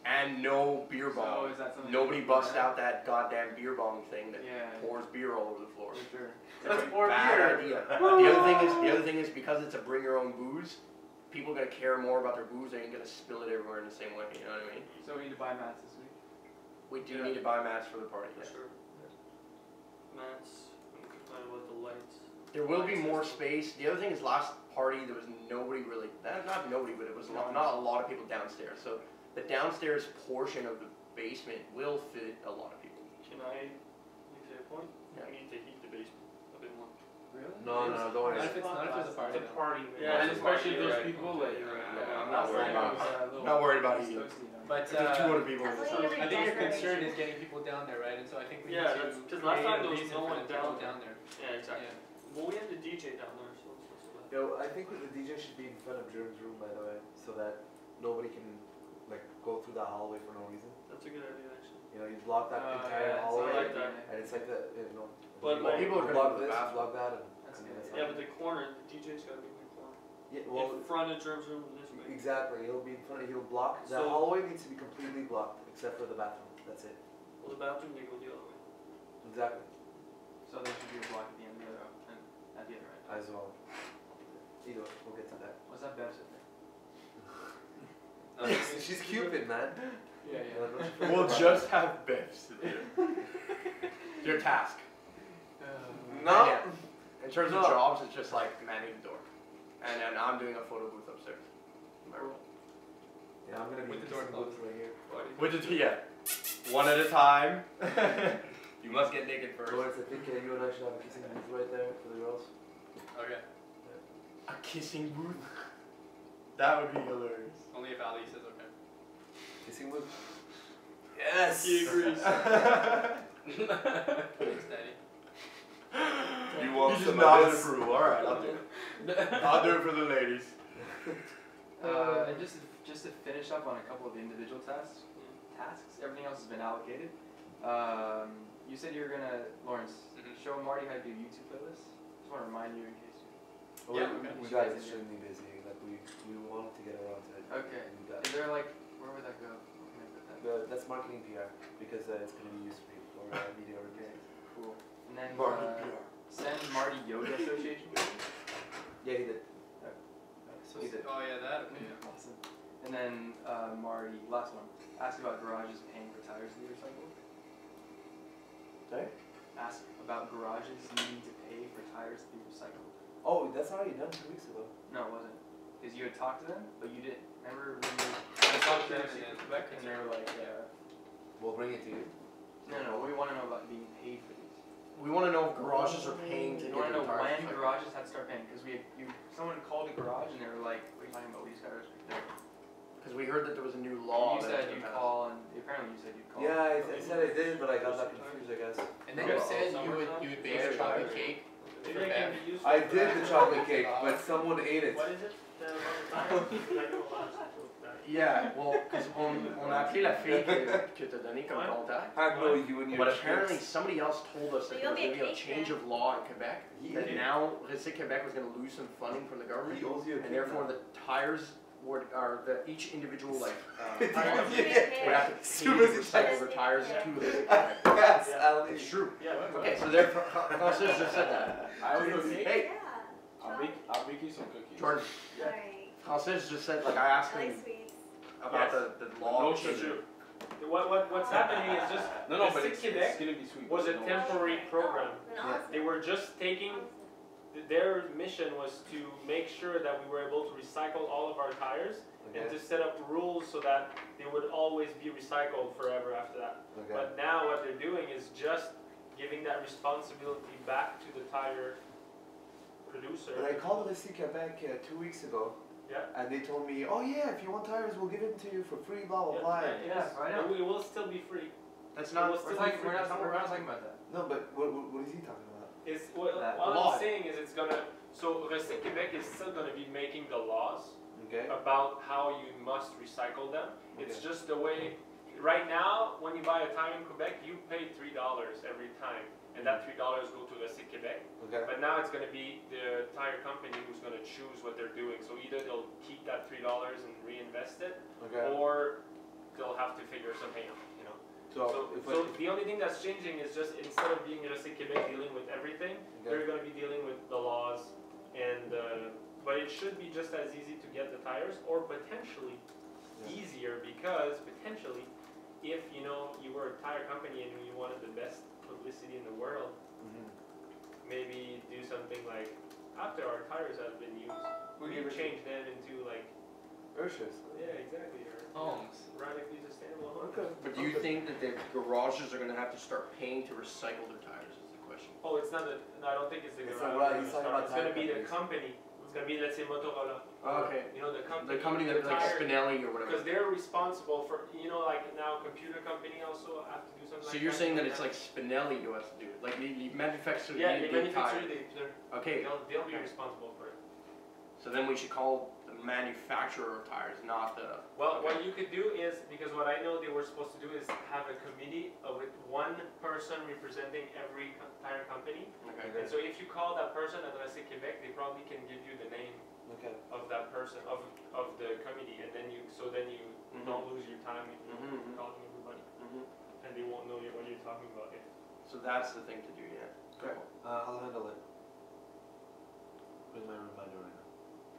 and no beer So bong. is that something? Nobody we can bust do? out that goddamn beer bong thing that Yeah. pours beer all over the floor. For sure. Let's pour Bad beer. idea. The other thing is because it's a bring your own booze, people are gonna care more about their booze. They ain't gonna spill it everywhere in the same way. You know what I mean? So we need to buy mats this week. We do Yeah. need to buy mats for the party. For Yeah. sure. Mats. We can find with the lights. There will be more space. The other thing is last party there was nobody really, not nobody, but it was not a lot of people downstairs. So the downstairs portion of the basement will fit a lot of people. Can I make a point? Yeah. We need to heat the basement a bit more. Really? No, don't worry. Not if it's a party. It's a party, man. Yeah, and it's a especially party, those you're right. people like. Yeah, I'm not Last worried time about it was, a little Not worried about toasty, you. you know. But If there's 200 people in That's this what house. you I think your concern Decoration. is getting people down there, right? And so I think we Yeah, need that's- to 'cause last create time a there was reason no for one them to go down down there. Yeah, exactly. Yeah. Well, we have the DJ down there, so it's not so bad. Yo, I think the DJ should be in front of Jerem's room, by the way, so that nobody can, like, go through that hallway for no reason. That's a good idea, actually. You know, you block that Oh, entire yeah, hallway, I like that. and it's like the, you know. But, you like- People are gonna block go to the this, bathroom. block that, and. That's I mean, good. that's Yeah, fine. but the corner, the DJ's gotta be in the corner. Yeah, well, in front of Germ's room this way. exactly, he'll be in front, he'll block, the So- hallway needs to be completely blocked, except for the bathroom, that's it. Well, the bathroom, they go the other way. Exactly, So there should be a block at the end of the other and at the other end. as well. Either way, we'll get to that. What's that Bev sit there? She's Cupid, man. Yeah, Yeah, don't you forget We'll about just have bits. Your task. No. Yeah. In terms of No. jobs, it's just like manning the door, and then I'm doing a photo booth upstairs. My role. Yeah, I'm gonna be With the door kissing closed. booth right here. Which is one at a time. You must get naked first. Lawrence, I think you and I should have a kissing booth right there for the girls. Okay. A kissing booth. That would be hilarious. Only if Ali says okay. Kissing booth? Yes! He agrees. Thanks, Daddy. You want just some of nodded this? approval. All right, I'll do it. I'll do it for the ladies. And just to finish up on a couple of the individual tasks, everything else has been allocated. You said you were gonna, Lawrence, show Marty how to do YouTube playlists. Just want to remind you in case you. Yeah, we, okay. we got extremely busy. Like we wanted to get around to it. Okay. We got Is there like, where would that go? Where can I put that? that's marketing PR because it's gonna be used for media reviews. Cool. And then Marty PR. send Marty Yoga Association. Yeah, he did. So He did. Oh yeah, that. Okay. Awesome. And then Marty, last one. Ask about garages paying for tires to be recycled. Sorry? Ask about garages needing to pay for tires to be recycled. Oh, that's already done 2 weeks ago. No, it wasn't. Because you had talked to them, but you didn't. Remember when you I talked to them and then Quebec and they were like, We'll bring it to you. no, we want to know about being paid for these. We want to know if garages are paying to We get want to their know tires when recycled. garages had to start paying. Because someone called a garage and they were like, what are you talking about? We just got to Because we heard that there was a new law. You that said was you'd passed. call and apparently you said you'd call. Yeah, I said I did, but I got that confused, I guess. And then you said you would bake a chocolate cake. Maybe I can be used I for did that. the chocolate cake, but someone ate it. What is it? Yeah, well, because on a appelé la fille que t'as donnée comme contact. I know you and your But apparently tricks. somebody else told us that So there was you'll going to be be a a change cake of law in Quebec. That Yeah. now Récit Quebec was going to lose some funding from the government. He owes you a And cake therefore now. the tires each individual like It's tire like- would have to pay Soon to as it recycle their tires to Récit Quebec. Yes, Ali. It's true. Yeah. Okay, so therefore Francis just said that. I will do cake. Hey, Yeah. I'll bake you some cookies. Jordan, Alright. Francis just said, like I asked I like him sweets. about the law No change. sugar. What's happening is just No, the but Sick it's Quebec gonna be sweet. was a No. temporary program. Then awesome. They were just taking, their mission was to make sure that we were able to recycle all of our tires and Okay. to set up rules so that they would always be recycled forever after that. Okay. But now what they're doing is just giving that responsibility back to the tire producer. But I called Racing Quebec 2 weeks ago. Yeah. And they told me, oh yeah, if you want tires, we'll give it to you for free, blah blah blah. Yes, I know. it will still be free. That's It not. will We're, still be talking, free. we're, That's not, what we're we're not asking. talking about that. No, but what is he talking about? It's what The law. I'm saying is it's gonna. So Recyc Quebec is still gonna be making the laws Okay. about how you must recycle them. It's Okay. just the way. Right now, when you buy a tire in Quebec, you pay $3 every time, and that $3 go to Recyc Quebec. Okay. But now it's gonna be the tire company who's gonna choose what they're doing. So either they'll keep that $3 and reinvest it, Okay. or they'll have to figure something out. You know. So, if So the only thing that's changing is just instead of being Recyc Quebec dealing with everything, okay. they're going to be dealing with the laws, and but it should be just as easy to get the tires, or potentially Yeah. easier, because potentially, if you know you were a tire company and you wanted the best publicity in the world, Mhm. maybe do something like after our tires have been used, we give can it- change them into like Urshus. exactly or Homes. radically sustainable homes. Okay. But do you think that the garages are going to have to start paying to recycle their tires? Is the question. Oh, it's not the. No, I don't think it's the It's garage. not- that's he's gonna talking start. about It's gonna be the tire company. It's gonna be, let's say, Motorola. Okay. You know, the company. The company the that like tire- Spinelli or whatever. Because they're responsible for, you know, like now computer company also have to do something So like you're that. saying that it's like Spinelli who has to do it, like the manufacturer. Yeah, the they manufacture tire. Okay. they'll be Okay. responsible for it. So then we should call the manufacturer of tires, not the. Well, what you could do is, because what I know they were supposed to do is have a committee with one person representing every tire company. Okay. And so if you call that person at Recyc Quebec, they probably can give you the name Okay. of that person, of the committee, and then you don't lose your time Mhm. calling everybody, Mhm. and they won't know what you're talking about. So that's the thing to do, yeah. Okay. I'll handle it. Where's my reminder right now?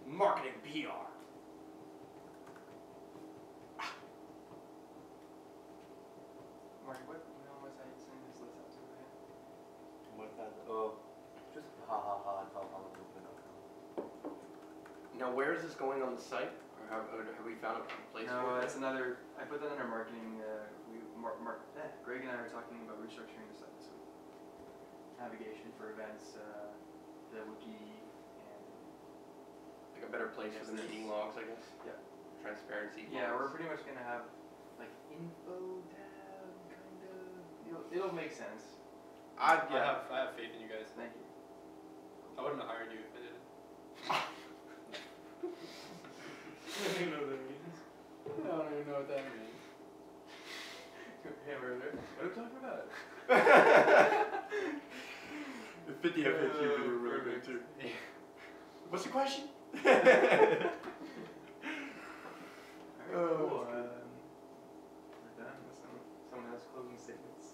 Marketing PR. Mark, what email was I sending this list out to again? What that? Oh, just ha and Now, where is this going on the site? Or have we found a place No, for it? that's another. I put that under marketing. Greg and I were talking about restructuring the site this week. Navigation for events, the wiki, and Like a better place for the Yes, meeting logs, I guess. Yeah. Transparency. yeah, we're logs. pretty much gonna have like info tab kind of. It'll make sense. I have faith in you guys. Thank you. I wouldn't have hired you if I didn't. You know what that means. I don't even know what that means. Hammer there. What are we talking about? The 50 FAQ video were really good too. What's the question? Alright, Oh, cool. that's good. We're done with someone else closing statements.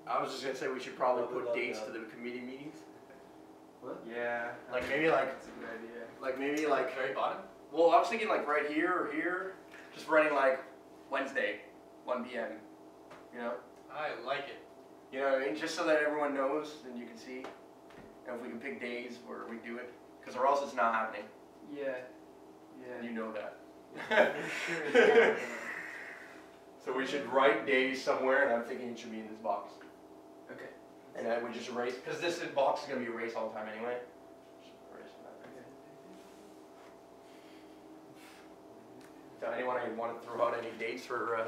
I was just gonna say we should probably Love it, put love dates it. to the committee meetings. Yeah. Like maybe like That's a good idea. like maybe like Very bottom? well I was thinking like right here or here, just running like Wednesday, 1 p.m. You know? I like it. You know what I mean? Just so that everyone knows and you can see. And if we can pick days where we do it. Because or else it's not happening. Yeah. And Yeah. you know that. Sure is. So we should write days somewhere and I'm thinking it should be in this box. Okay. And then we just erase, because this box is going to be erased all the time anyway. Just erase that. Okay. So anyone want to throw out any dates for